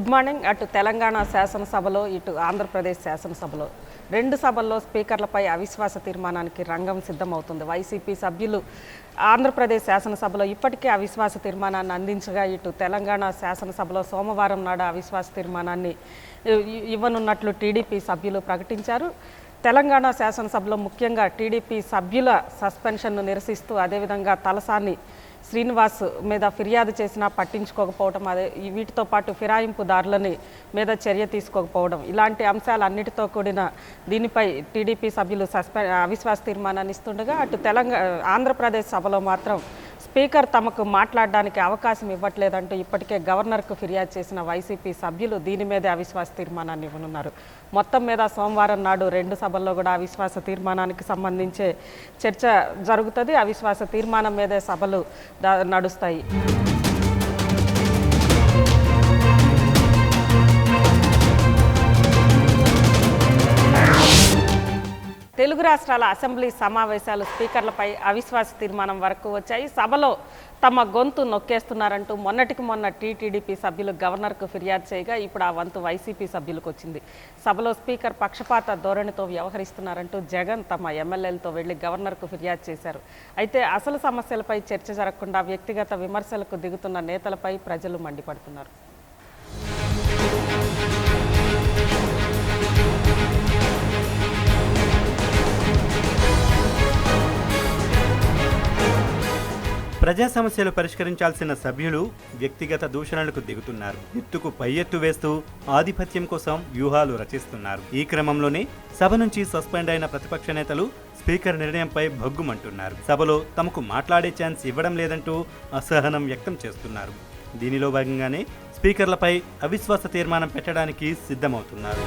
Good morning. అటు తెలంగాణ శాసనసభలో ఇటు ఆంధ్రప్రదేశ్ శాసనసభలో రెండు సభల్లో స్పీకర్లపై అవిశ్వాస తీర్మానానికి రంగం సిద్ధమవుతుంది. వైసీపీ సభ్యులు ఆంధ్రప్రదేశ్ శాసనసభలో ఇప్పటికే అవిశ్వాస తీర్మానాన్ని అందించగా ఇటు తెలంగాణ శాసనసభలో సోమవారం నాడు అవిశ్వాస తీర్మానాన్ని ఇవ్వనున్నట్లు టీడీపీ సభ్యులు ప్రకటించారు. తెలంగాణ శాసనసభలో ముఖ్యంగా టీడీపీ సభ్యుల సస్పెన్షన్ను నిరసిస్తూ అదేవిధంగా తలసాని శ్రీనివాస్ మీద ఫిర్యాదు చేసినా పట్టించుకోకపోవడం, వీటితో పాటు ఫిరాయింపుదారులని మీద చర్య తీసుకోకపోవడం, ఇలాంటి అంశాలన్నిటితో కూడిన దీనిపై టీడీపీ సభ్యులు అవిశ్వాస తీర్మానాన్ని ఇస్తుండగా అటు ఆంధ్రప్రదేశ్ సభలో మాత్రం స్పీకర్ తమకు మాట్లాడడానికి అవకాశం ఇవ్వట్లేదంటూ ఇప్పటికే గవర్నర్కు ఫిర్యాదు చేసిన వైసీపీ సభ్యులు దీని మీదే అవిశ్వాస తీర్మానాన్ని ఇవ్వనున్నారు. మొత్తం మీద సోమవారం నాడు రెండు సభల్లో కూడా అవిశ్వాస తీర్మానానికి సంబంధించే చర్చ జరుగుతుంది. అవిశ్వాస తీర్మానం మీదే సభలు నడుస్తాయి. తెలుగు రాష్ట్రాల అసెంబ్లీ సమావేశాలు స్పీకర్లపై అవిశ్వాస తీర్మానం వరకు వచ్చాయి. సభలో తమ గొంతు నొక్కేస్తున్నారంటూ మొన్నటికి మొన్న టీడీపీ సభ్యులు గవర్నర్కు ఫిర్యాదు చేయగా ఇప్పుడు ఆ వంతు వైసీపీ సభ్యులకు వచ్చింది. సభలో స్పీకర్ పక్షపాత ధోరణితో వ్యవహరిస్తున్నారంటూ జగన్ తమ ఎమ్మెల్యేలతో వెళ్లి గవర్నర్కు ఫిర్యాదు చేశారు. అయితే అసలు సమస్యలపై చర్చ జరగకుండా వ్యక్తిగత విమర్శలకు దిగుతున్న నేతలపై ప్రజలు మండిపడుతున్నారు. ప్రజా సమస్యలు పరిష్కరించాల్సిన సభ్యులు వ్యక్తిగత దూషణలకు దిగుతున్నారు. ఎత్తుకు పై ఎత్తు వేస్తూ ఆధిపత్యం కోసం వ్యూహాలు రచిస్తున్నారు. ఈ క్రమంలోనే సభ నుంచి సస్పెండ్ అయిన ప్రతిపక్ష నేతలు స్పీకర్ నిర్ణయంపై భగ్గుమంటున్నారు. సభలో తమకు మాట్లాడే ఛాన్స్ ఇవ్వడం లేదంటూ అసహనం వ్యక్తం చేస్తున్నారు. దీనిలో భాగంగానే స్పీకర్లపై అవిశ్వాస తీర్మానం పెట్టడానికి సిద్ధమవుతున్నారు.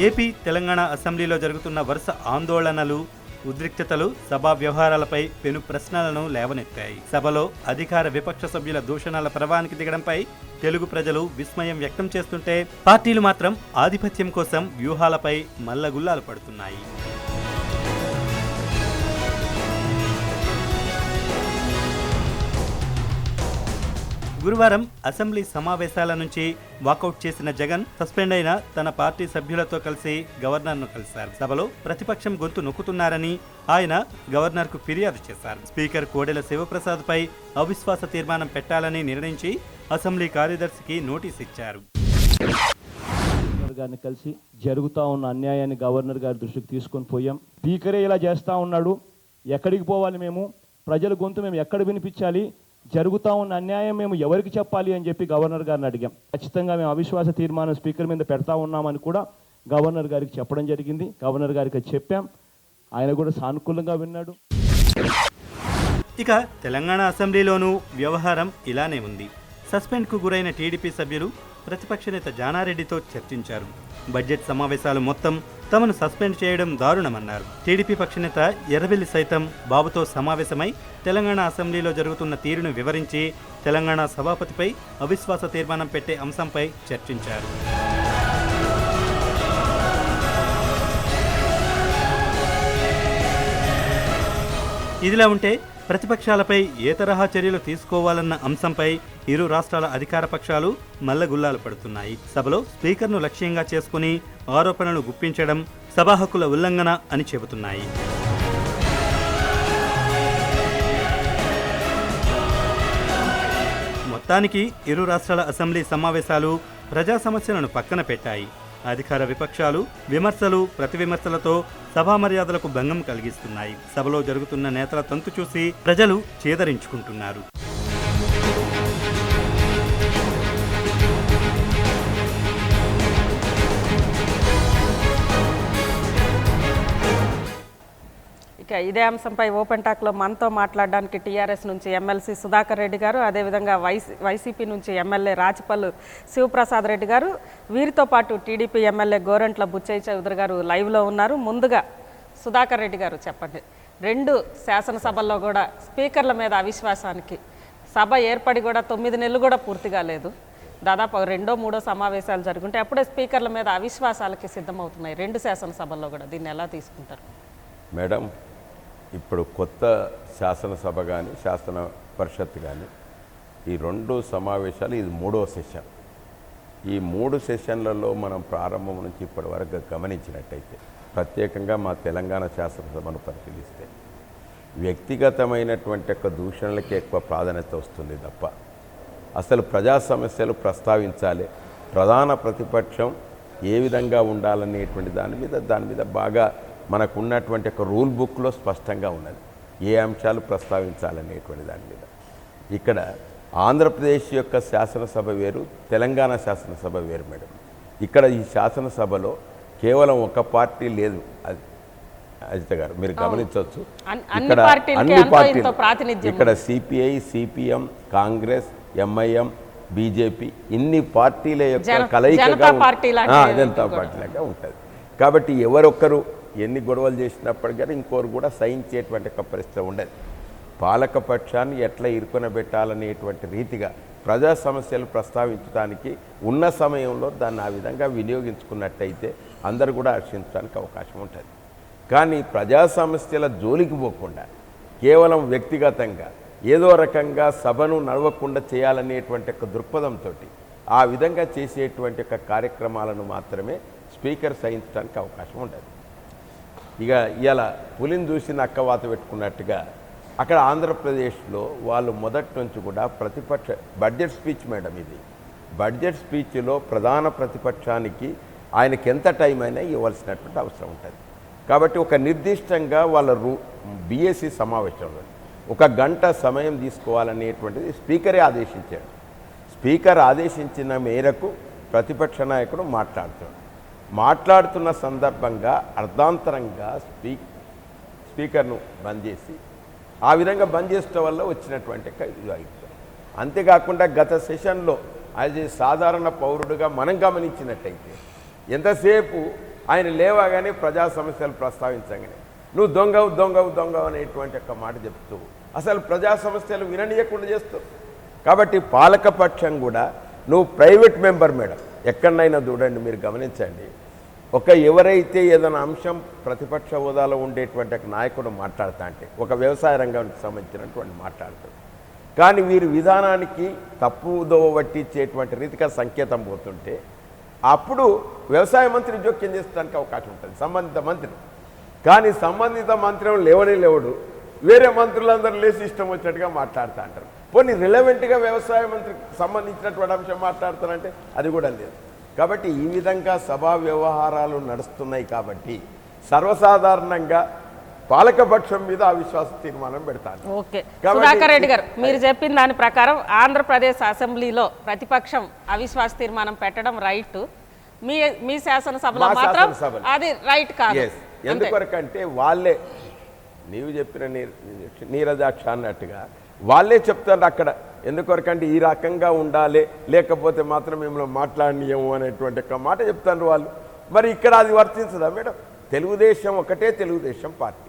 ఏపీ, తెలంగాణ అసెంబ్లీలో జరుగుతున్న వరుస ఆందోళనలు, ఉద్రిక్తతలు సభా వ్యవహారాలపై పెను ప్రశ్నలను లేవనెత్తాయి. సభలో అధికార విపక్ష సభ్యుల దూషణల ప్రవాహానికి దిగడంపై తెలుగు ప్రజలు విస్మయం వ్యక్తం చేస్తుంటే పార్టీలు మాత్రం ఆధిపత్యం కోసం వ్యూహాలపై మల్లగుల్లాలు పడుతున్నాయి. గురువారం అసెంబ్లీ సమావేశాల నుంచి వాకౌట్ చేసిన జగన్ సస్పెండ్ అయిన తన పార్టీ సభ్యులతో కలిసి గవర్నర్ను కలిశారు. సభలో ప్రతిపక్షం గొంతు నొక్కుతున్నారని ఆయన గవర్నర్కు ఫిర్యాదు చేశారు. స్పీకర్ కోడెల శివప్రసాద్పై అవిశ్వాస తీర్మానం పెట్టాలని నిర్ణయించి అసెంబ్లీ కార్యదర్శికి నోటీస్ ఇచ్చారు. గారిని కలిసి జరుగుతూ ఉన్న అన్యాయాన్ని గవర్నర్ గారి దృష్టికి తీసుకొని పోయాం. స్పీకరే ఇలా చేస్తూ ఉన్నాడు, ఎక్కడికి పోవాలి, మేము ప్రజల గొంతు మేము ఎక్కడ వినిపించాలి, జరుగుతూ ఉన్న అన్యాయం మేము ఎవరికి చెప్పాలి అని చెప్పి గవర్నర్ గారిని అడిగాం. ఖచ్చితంగా మేము అవిశ్వాస తీర్మానం స్పీకర్ మీద పెడతా ఉన్నామని కూడా గవర్నర్ గారికి చెప్పడం జరిగింది. గవర్నర్ గారికి చెప్పాం, ఆయన కూడా సానుకూలంగా విన్నాడు. ఇక తెలంగాణ అసెంబ్లీలోనూ వ్యవహారం ఇలానే ఉంది. సస్పెండ్కు గురైన టీడీపీ సభ్యులు ప్రతిపక్ష నేత జానారెడ్డితో చర్చించారు. బడ్జెట్ సమావేశాలు మొత్తం తమను సస్పెండ్ చేయడం దారుణమన్నారు. టీడీపీ పక్షనేత ఎర్రబెల్లి సైతం బాబుతో సమావేశమై తెలంగాణ అసెంబ్లీలో జరుగుతున్న తీరును వివరించి తెలంగాణ సభాపతిపై అవిశ్వాస తీర్మానం పెట్టే అంశంపై చర్చించారు. ఇదిలా ఉంటే ప్రతిపక్షాలపై ఏ తరహా చర్యలు తీసుకోవాలన్న అంశంపై ఇరు రాష్ట్రాల అధికార పక్షాలు మల్లగుల్లాలు పడుతున్నాయి. సభలో స్పీకర్ను లక్ష్యంగా చేసుకుని ఆరోపణలు గుప్పించడం సభా హక్కుల ఉల్లంఘన అని చెబుతున్నాయి. మొత్తానికి ఇరు రాష్ట్రాల అసెంబ్లీ సమావేశాలు ప్రజా సమస్యలను పక్కన పెట్టాయి. అధికార విపక్షాలు విమర్శలు, ప్రతివిమర్శలతో సభా మర్యాదలకు భంగం కలిగిస్తున్నాయి. సభలో జరుగుతున్న నేతల తంతు చూసి ప్రజలు చేదరించుకుంటున్నారు. ఇక ఇదే అంశంపై ఓపెన్ టాక్లో మనతో మాట్లాడడానికి టీఆర్ఎస్ నుంచి ఎమ్మెల్సీ సుధాకర్ రెడ్డి గారు, అదేవిధంగా వైసీపీ నుంచి ఎమ్మెల్యే రాచపల్లు శివప్రసాద్ రెడ్డి గారు, వీరితో పాటు టీడీపీ ఎమ్మెల్యే గోరంట్ల బుచ్చయ్య చౌదరి గారు లైవ్లో ఉన్నారు. ముందుగా సుధాకర్ రెడ్డి గారు చెప్పండి, రెండు శాసనసభల్లో కూడా స్పీకర్ల మీద అవిశ్వాసానికి సభ ఏర్పడి కూడా 9 నెలలు కూడా పూర్తిగా లేదు, దాదాపు రెండో మూడో సమావేశాలు జరుగుంటే అప్పుడే స్పీకర్ల మీద అవిశ్వాసాలకి సిద్ధమవుతున్నాయి రెండు శాసనసభల్లో కూడా. దీన్ని ఎలా తీసుకుంటారు? మేడం, ఇప్పుడు కొత్త శాసనసభ కానీ శాసన పరిషత్ కానీ ఈ 2 సమావేశాలు ఇది 3వ సెషన్. ఈ 3 సెషన్లలో మనం ప్రారంభం నుంచి ఇప్పటి వరకు గమనించినట్టయితే ప్రత్యేకంగా మా తెలంగాణ శాసనసభను పరిశీలిస్తే వ్యక్తిగతమైనటువంటి యొక్క దూషణలకి ఎక్కువ ప్రాధాన్యత వస్తుంది తప్ప అసలు ప్రజా సమస్యలు ప్రస్తావించాలి, ప్రధాన ప్రతిపక్షం ఏ విధంగా ఉండాలనేటువంటి దాని మీద బాగా మనకు ఉన్నటువంటి ఒక రూల్ బుక్లో స్పష్టంగా ఉన్నది ఏ అంశాలు ప్రస్తావించాలనేటువంటి దాని మీద. ఇక్కడ ఆంధ్రప్రదేశ్ యొక్క శాసనసభ వేరు, తెలంగాణ శాసనసభ వేరు మేడం. ఇక్కడ ఈ శాసనసభలో కేవలం ఒక పార్టీ లేదు, అజిత గారు మీరు గమనించవచ్చు. ఇక్కడ అన్ని పార్టీలు, ఇక్కడ CPI, CPM, Congress, MIM, BJP ఇన్ని పార్టీల యొక్క కలయికగా జనతా పార్టీ లాగా ఉంటుంది. కాబట్టి ఎవరొక్కరు ఎన్ని గొడవలు చేసినప్పటికీ కానీ ఇంకోరు కూడా సహించేటువంటి ఒక పరిస్థితి ఉండదు. పాలకపక్షాన్ని ఎట్లా ఇరుకొనబెట్టాలనేటువంటి రీతిగా ప్రజా సమస్యలు ప్రస్తావించడానికి ఉన్న సమయంలో దాన్ని ఆ విధంగా వినియోగించుకున్నట్టయితే అందరూ కూడా హర్షించడానికి అవకాశం ఉంటుంది. కానీ ప్రజా సమస్యల జోలికి పోకుండా కేవలం వ్యక్తిగతంగా ఏదో రకంగా సభను నడవకుండా చేయాలనేటువంటి ఒక దృక్పథంతో ఆ విధంగా చేసేటువంటి ఒక కార్యక్రమాలను మాత్రమే స్పీకర్ సహించడానికి అవకాశం ఉండదు. ఇక ఇలా పులిని చూసి నక్కవాత పెట్టుకున్నట్టుగా అక్కడ ఆంధ్రప్రదేశ్లో వాళ్ళు మొదటి నుంచి కూడా ప్రతిపక్ష బడ్జెట్ స్పీచ్ మేడం, ఇది బడ్జెట్ స్పీచ్లో ప్రధాన ప్రతిపక్షానికి ఆయనకి ఎంత టైం అయినా ఇవ్వాల్సినటువంటి అవసరం ఉంటుంది. కాబట్టి ఒక నిర్దిష్టంగా వాళ్ళ బీఎస్సీ సమావేశంలో 1 గంట సమయం తీసుకోవాలనేటువంటిది స్పీకరే ఆదేశించాడు. స్పీకర్ ఆదేశించిన మేరకు ప్రతిపక్ష నాయకుడు మాట్లాడుతున్న సందర్భంగా అర్ధాంతరంగా స్పీకర్ను బంద్ చేసి ఆ విధంగా బంద్ చేయడం వల్ల వచ్చినటువంటి ఇది అయిపోయింది. అంతేకాకుండా గత సెషన్లో యాజ్ ఏ సాధారణ పౌరుడుగా మనం గమనించినట్టయితే ఎంతసేపు ఆయన లేవగానే ప్రజా సమస్యలు ప్రస్తావించగానే నువ్వు దొంగవు అనేటువంటి ఒక మాట చెప్తూ అసలు ప్రజా సమస్యలు విననీయకుండా చేస్తూ. కాబట్టి పాలకపక్షం కూడా నువ్వు ప్రైవేట్ మెంబర్ మేడం, ఎక్కడైనా చూడండి మీరు గమనించండి, ఎవరైతే ఏదైనా అంశం ప్రతిపక్ష హోదాలో ఉండేటువంటి నాయకుడు మాట్లాడుతా అంటే ఒక వ్యవసాయ రంగానికి సంబంధించినటువంటి మాట్లాడుతాడు. కానీ వీరి విధానానికి తప్పుదో పట్టించేటువంటి రీతిగా సంకేతం పోతుంటే అప్పుడు వ్యవసాయ మంత్రి జోక్యం చేసడానికి అవకాశం ఉంటుంది, సంబంధిత మంత్రి. కానీ సంబంధిత మంత్రి లేవడు, వేరే మంత్రులందరూ లేచి ఇష్టం వచ్చినట్టుగా మాట్లాడుతూ అంటారు. పోనీ రిలవెంట్గా వ్యవసాయ మంత్రికి సంబంధించినటువంటి అంశం మాట్లాడతారంటే అది కూడా లేదు. కాబట్టి ఈ విధంగా సభా వ్యవహారాలు నడుస్తున్నాయి. కాబట్టి సర్వసాధారణంగా పాలకపక్షం మీద అవిశ్వాస తీర్మానం పెడతాను. ఓకే సుధాకర్ రెడ్డి గారు, మీరు చెప్పిన దాని ప్రకారం ఆంధ్రప్రదేశ్ అసెంబ్లీలో ప్రతిపక్షం అవిశ్వాస తీర్మానం పెట్టడం రైట్, మీ శాసనసభలో మాత్రం అది రైట్ కాదు. ఎందుకొరకంటే వాళ్ళే నీవు చెప్పిన నీరజాక్ష అన్నట్టుగా వాళ్ళే చెప్తారు అక్కడ. ఎందుకొరకంటే ఈ రకంగా ఉండాలి, లేకపోతే మాత్రం మేము మాట్లాడనీయము అనేటువంటి ఒక మాట చెప్తారు వాళ్ళు. మరి ఇక్కడ అది వర్తించదా మేడం? తెలుగుదేశం ఒకటే తెలుగుదేశం పార్టీ,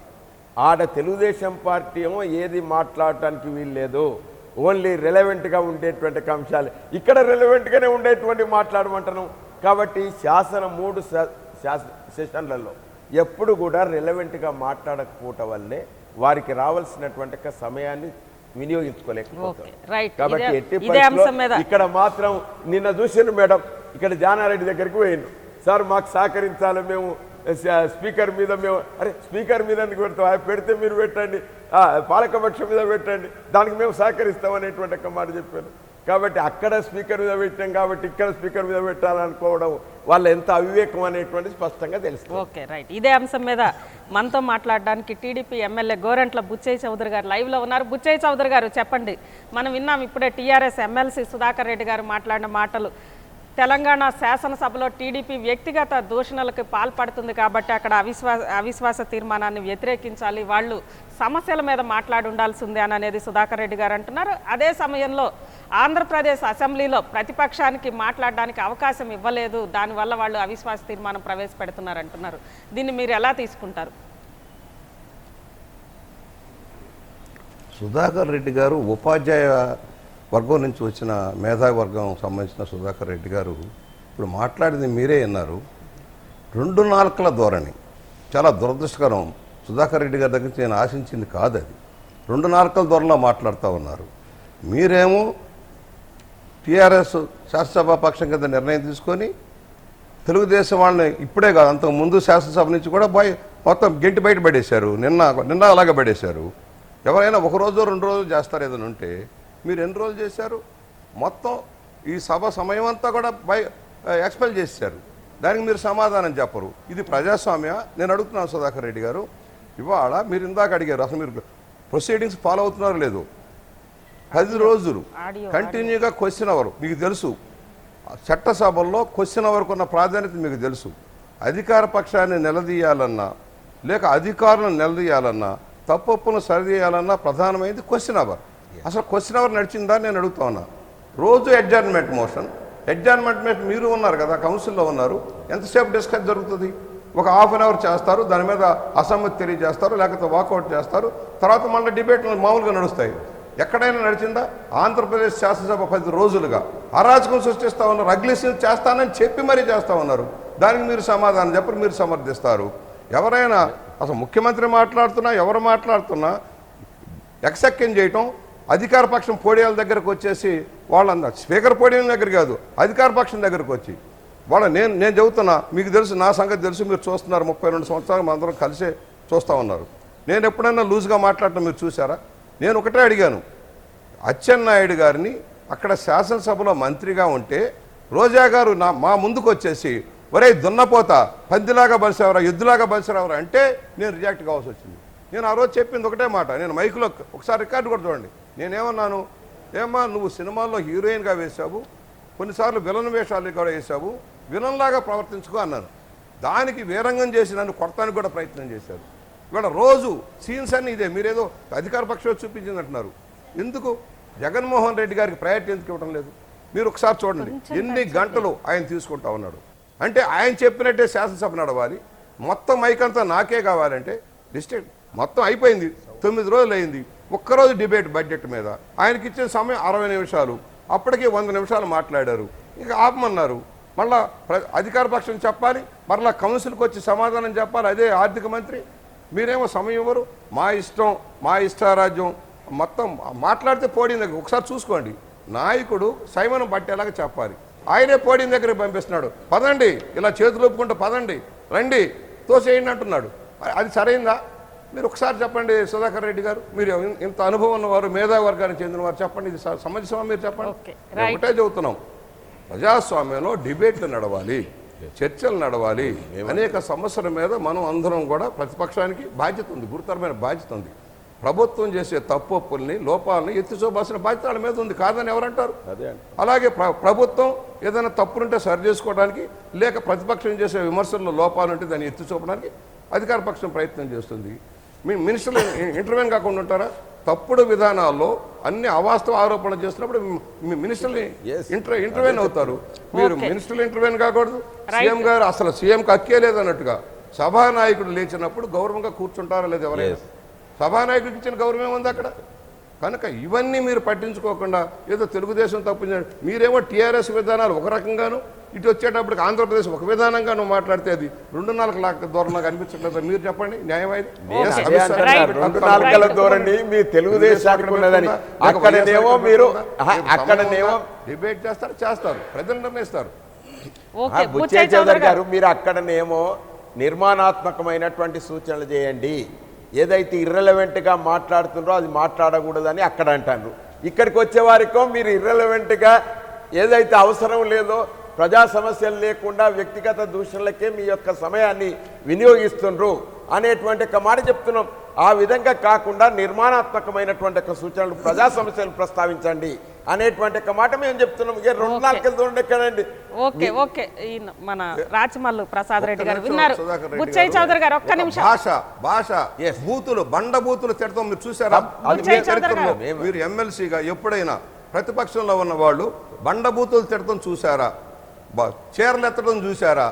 ఆడ తెలుగుదేశం పార్టీ ఏమో ఏది మాట్లాడటానికి వీల్లేదు, ఓన్లీ రెలవెంట్గా ఉండేటువంటి అంశాలు ఇక్కడ రెలవెంట్గానే ఉండేటువంటి మాట్లాడమంటాను. కాబట్టి శాసన 3 సెషన్లలో ఎప్పుడు కూడా రెలవెంట్గా మాట్లాడకపోవటం వల్లే వారికి రావాల్సినటువంటి సమయాన్ని వినియోగించుకోలేకపోతారు. కాబట్టి ఎట్టి పరిస్థితుల్లో ఇక్కడ మాత్రం నిన్న చూసాను మేడం, ఇక్కడ జానారెడ్డి దగ్గరికి పోయిండు, సార్ మాకు సహకరించాలి, మేము స్పీకర్ మీద స్పీకర్ మీద పెడితే మీరు పెట్టండి, పాలకపక్షం మీద పెట్టండి, దానికి మేము సహకరిస్తామనేటువంటి ఒక మాట చెప్పాను. కాబట్టి అక్కడ స్పీకర్ మీద పెట్టాం కాబట్టి ఇక్కడ స్పీకర్ మీద పెట్టాలనుకోవడం వాళ్ళ ఎంత అవివేకం అనేటువంటి స్పష్టంగా తెలుస్తుంది. Okay right. ఇదే అంశం మీద మనతో మాట్లాడడానికి టీడీపీ ఎమ్మెల్యే గోరంట్ల బుచ్చయ్య చౌదరి గారు లైవ్లో ఉన్నారు. బుచ్చయ్య చౌదరి గారు చెప్పండి, మనం విన్నాం ఇప్పుడే టీఆర్ఎస్ ఎమ్మెల్సీ సుధాకర్ రెడ్డి గారు మాట్లాడిన మాటలు. తెలంగాణ శాసనసభలో టీడీపీ వ్యక్తిగత దూషణలకు పాల్పడుతుంది కాబట్టి అక్కడ అవిశ్వాస తీర్మానాన్ని వ్యతిరేకించాలి, వాళ్ళు సమస్యల మీద మాట్లాడి ఉండాల్సిందే అని అనేది సుధాకర్ రెడ్డి గారు అంటున్నారు. అదే సమయంలో ఆంధ్రప్రదేశ్ అసెంబ్లీలో ప్రతిపక్షానికి మాట్లాడడానికి అవకాశం ఇవ్వలేదు, దానివల్ల వాళ్ళు అవిశ్వాస తీర్మానం ప్రవేశపెడుతున్నారు అంటున్నారు. దీన్ని మీరు ఎలా తీసుకుంటారు? సుధాకర్ రెడ్డి గారు ఉపాధ్యాయ వర్గం నుంచి వచ్చిన మేధావి వర్గం సంబంధించిన సుధాకర్ రెడ్డి గారు ఇప్పుడు మాట్లాడింది మీరే అన్నారు. 2 నాలుకల ధోరణి చాలా దురదృష్టకరం. సుధాకర్ రెడ్డి గారి దగ్గర నుంచి నేను ఆశించింది కాదు అది. 2 నార్కల ధోరణిలో మాట్లాడుతూ ఉన్నారు. మీరేమో టీఆర్ఎస్ శాసనసభ పక్షం కింద నిర్ణయం తీసుకొని తెలుగుదేశం వాళ్ళని ఇప్పుడే కాదు అంతకు ముందు శాసనసభ నుంచి కూడా మొత్తం గెంటి బయట పడేశారు. నిన్న అలాగే పడేశారు. ఎవరైనా 1 రోజు 2 రోజులు చేస్తారు ఏదైనా ఉంటే, మీరు ఎన్ని రోజులు చేశారు? మొత్తం ఈ సభ సమయం అంతా కూడా ఎక్స్పెల్ చేశారు. దానికి మీరు సమాధానం చెప్పరు. ఇది ప్రజాస్వామ్య? నేను అడుగుతున్నాను సుధాకర్ రెడ్డి గారు, ఇవాళ మీరు ఇందాక అడిగారు అసలు మీరు ప్రొసీడింగ్స్ ఫాలో అవుతున్నారో లేదు. 10 రోజులు కంటిన్యూగా క్వశ్చన్ అవర్. మీకు తెలుసు చట్టసభల్లో క్వశ్చన్ అవర్కు ఉన్న ప్రాధాన్యత మీకు తెలుసు. అధికార పక్షాన్ని నిలదీయాలన్నా లేక అధికారులను నిలదీయాలన్నా తప్పులను సరిదీయాలన్నా ప్రధానమైనది క్వశ్చన్ అవర్. అసలు క్వశ్చన్ అవర్ నడిచిందా నేను అడుగుతా ఉన్నా. రోజు అడ్జర్న్మెంట్ మోషన్ మీరు ఉన్నారు కదా, కౌన్సిల్లో ఉన్నారు, ఎంతసేపు డిస్కస్ జరుగుతుంది? ఒక ½ అవర్ చేస్తారు, దాని మీద అసమ్మతి తెలియజేస్తారు, లేకపోతే వాకౌట్ చేస్తారు, తర్వాత మళ్ళీ డిబేట్లు మామూలుగా నడుస్తాయి. ఎక్కడైనా నడిచిందా? ఆంధ్రప్రదేశ్ శాసనసభ 10 రోజులుగా అరాచకం సృష్టిస్తూ ఉన్నారు. అగ్లిసివ్ చేస్తానని చెప్పి మరీ చేస్తూ ఉన్నారు. దానికి మీరు సమాధానం చెప్పరు, మీరు సమర్థిస్తారు. ఎవరైనా అసలు ముఖ్యమంత్రి మాట్లాడుతున్నా ఎవరు మాట్లాడుతున్నా ఎక్సెక్షన్ చేయటం, అధికార పక్షం పోడియాల దగ్గరకు వచ్చేసి వాళ్ళందరూ స్పీకర్ పోడియం దగ్గర కాదు అధికార పక్షం దగ్గరకు వచ్చి నేను చెబుతున్నా, మీకు తెలుసు, నా సంగతి తెలుసు, మీరు చూస్తున్నారు. 32 సంవత్సరాలు అందరం కలిసే చూస్తూ ఉన్నారు. నేను ఎప్పుడైనా లూజ్గా మాట్లాడటం మీరు చూసారా? నేను ఒకటే అడిగాను, అచ్చెన్నాయుడు గారిని అక్కడ శాసనసభలో మంత్రిగా ఉంటే రోజా గారు మా ముందుకు వచ్చేసి ఒరే దున్నపోతా పందిలాగా బలిసేవరా ఎద్దులాగా బలిసేవరా అంటే నేను రియాక్ట్ కావాల్సి వచ్చింది. నేను ఆ రోజు చెప్పింది ఒకటే మాట. నేను మైకులో ఒకసారి రికార్డు కూడా చూడండి. నేనేమన్నాను, ఏమా నువ్వు సినిమాల్లో హీరోయిన్గా వేశావు, కొన్నిసార్లు విలన్ వేషాలు కూడా వేశావు, విలన్లాగా ప్రవర్తించుకో అన్నాను. దానికి వీరంగం చేసి నన్ను కొడతానికి కూడా ప్రయత్నం చేశారు. ఇవాళ రోజు సీన్స్ అన్ని ఇదే. మీరేదో అధికార పక్షం చూపించింది అంటున్నారు. ఎందుకు జగన్మోహన్ రెడ్డి గారికి ప్రయారిటీ ఎందుకు ఇవ్వడం లేదు? మీరు ఒకసారి చూడండి, ఎన్ని గంటలు ఆయన తీసుకుంటా ఉన్నాడు. అంటే ఆయన చెప్పినట్టే శాసనసభ నడవాలి, మొత్తం మైకంతా నాకే కావాలంటే డిస్ట్రిక్ట్ మొత్తం అయిపోయింది. 9 రోజులు అయింది. ఒక్కరోజు డిబేట్ బడ్జెట్ మీద ఆయనకి ఇచ్చిన సమయం 60 నిమిషాలు. అప్పటికే 100 నిమిషాలు మాట్లాడారు. ఇక ఆపమన్నారు. మళ్ళా అధికార పక్షం చెప్పాలి, మరలా కౌన్సిల్కి వచ్చి సమాధానం చెప్పాలి. అదే ఆర్థిక మంత్రి. మీరేమో సమయం ఇవ్వరు. మా ఇష్టం, మా ఇష్టారాజ్యం. మొత్తం మాట్లాడితే పోడియం దగ్గర ఒకసారి చూసుకోండి. నాయకుడు సైమనం పట్టేలాగా చెప్పాలి. ఆయనే పోడియం దగ్గరికి పంపిస్తున్నాడు. పదండి, ఇలా చేతులు ఒప్పుకుంటూ పదండి, రండి, తోసేయండి అంటున్నాడు. అది సరైందా? మీరు ఒకసారి చెప్పండి సుధాకర్ రెడ్డి గారు, మీరు ఇంత అనుభవం ఉన్నవారు, మేధావి వర్గానికి చెందినవారు, చెప్పండి ఇది సమంజసమా? మీరు చెప్పండి. ఒకటే చెబుతున్నాం, ప్రజాస్వామ్యంలో డిబేట్లు నడవాలి, చర్చలు నడవాలి. అనేక సమస్యల మీద మనం అందరం కూడా ప్రతిపక్షానికి బాధ్యత ఉంది, గురుతరమైన బాధ్యత ఉంది. ప్రభుత్వం చేసే తప్పుల్ని లోపాలని ఎత్తి చూపాల్సిన బాధ్యత వాళ్ళ మీద ఉంది. కాదని ఎవరంటారు? అలాగే ప్రభుత్వం ఏదైనా తప్పులుంటే సరి చేసుకోవడానికి, లేక ప్రతిపక్షం చేసే విమర్శల్లో లోపాలుంటే దాన్ని ఎత్తి చూపడానికి అధికార పక్షం ప్రయత్నం చేస్తుంది. మీ మినిస్టర్లు ఇంటర్వ్యూన్ కాకుండా ఉంటారా? తప్పుడు విధానాల్లో అన్ని అవాస్తవ ఆరోపణలు చేస్తున్నప్పుడు మీ మినిస్టర్ని ఇంటర్వ్యూన్ అవుతారు. మీరు మినిస్టర్లు ఇంటర్వ్యూన్ కాకూడదు. సీఎం గారు అసలు సీఎంకి హక్కే లేదన్నట్టుగా సభానాయకుడు లేచినప్పుడు గౌరవంగా కూర్చుంటారా లేదు? ఎవరైనా సభానాయకుడికి ఇచ్చిన గౌరవం ఉంది అక్కడ. కనుక ఇవన్నీ మీరు పట్టించుకోకుండా ఏదో తెలుగుదేశం తప్పు, మీరేమో టీఆర్ఎస్ విధానాలు ఒక రకంగాను, ఇటు వచ్చేటప్పటికి ఆంధ్రప్రదేశ్ ఒక విధానంగా నువ్వు మాట్లాడితే అది 2 నాలుగు ధోరణి కనిపించట్లేదు. మీరు చెప్పండి, న్యాయమైంది? 2 నాలుకల ధోరణి మీ తెలుగుదేశానికి ఉన్నదని అక్కడనేమో మీరు అక్కడనేమో డిబేట్ చేస్తారు, ప్రజలు నిర్ణయిస్తారు. బుచ్చయ్య చౌదరి గారు, మీరు అక్కడనేమో నిర్మాణాత్మకమైనటువంటి సూచనలు చేయండి. ఏదైతే ఇర్రెలవెంట్గా మాట్లాడుతున్నారో అది మాట్లాడకూడదని అక్కడ అంటారు. ఇక్కడికి వచ్చేవారికో మీరు ఇర్రెలవెంట్గా ఏదైతే అవసరం లేదో, ప్రజా సమస్యలు లేకుండా వ్యక్తిగత దూషణలకే మీ యొక్క సమయాన్ని వినియోగిస్తుండ్రు అనేటువంటి ఒక మాట చెప్తున్నాం. ఆ విధంగా కాకుండా నిర్మాణాత్మకమైనటువంటి ఒక సూచనలు, ప్రజా సమస్యలు ప్రస్తావించండి అనేటువంటి ఒక మాట మేము చెప్తున్నాం. 2 నాలుకలు దూరండి ఎక్కడండి. ఓకే మన రాచమల్లు ప్రసాద్ రెడ్డి గారు విన్నారు. బుచ్చయ్య చౌదరి గారు ఒక్క నిమిషం. భాష బూతులు, బండ బూతులు తిడతాం మీరు చూసారా? మీరు ఎమ్మెల్సీగా ఎప్పుడైనా ప్రతిపక్షంలో ఉన్న వాళ్ళు బండ బూతులు తిడతాం చూసారా? చీరలు ఎత్తడం చూసారా?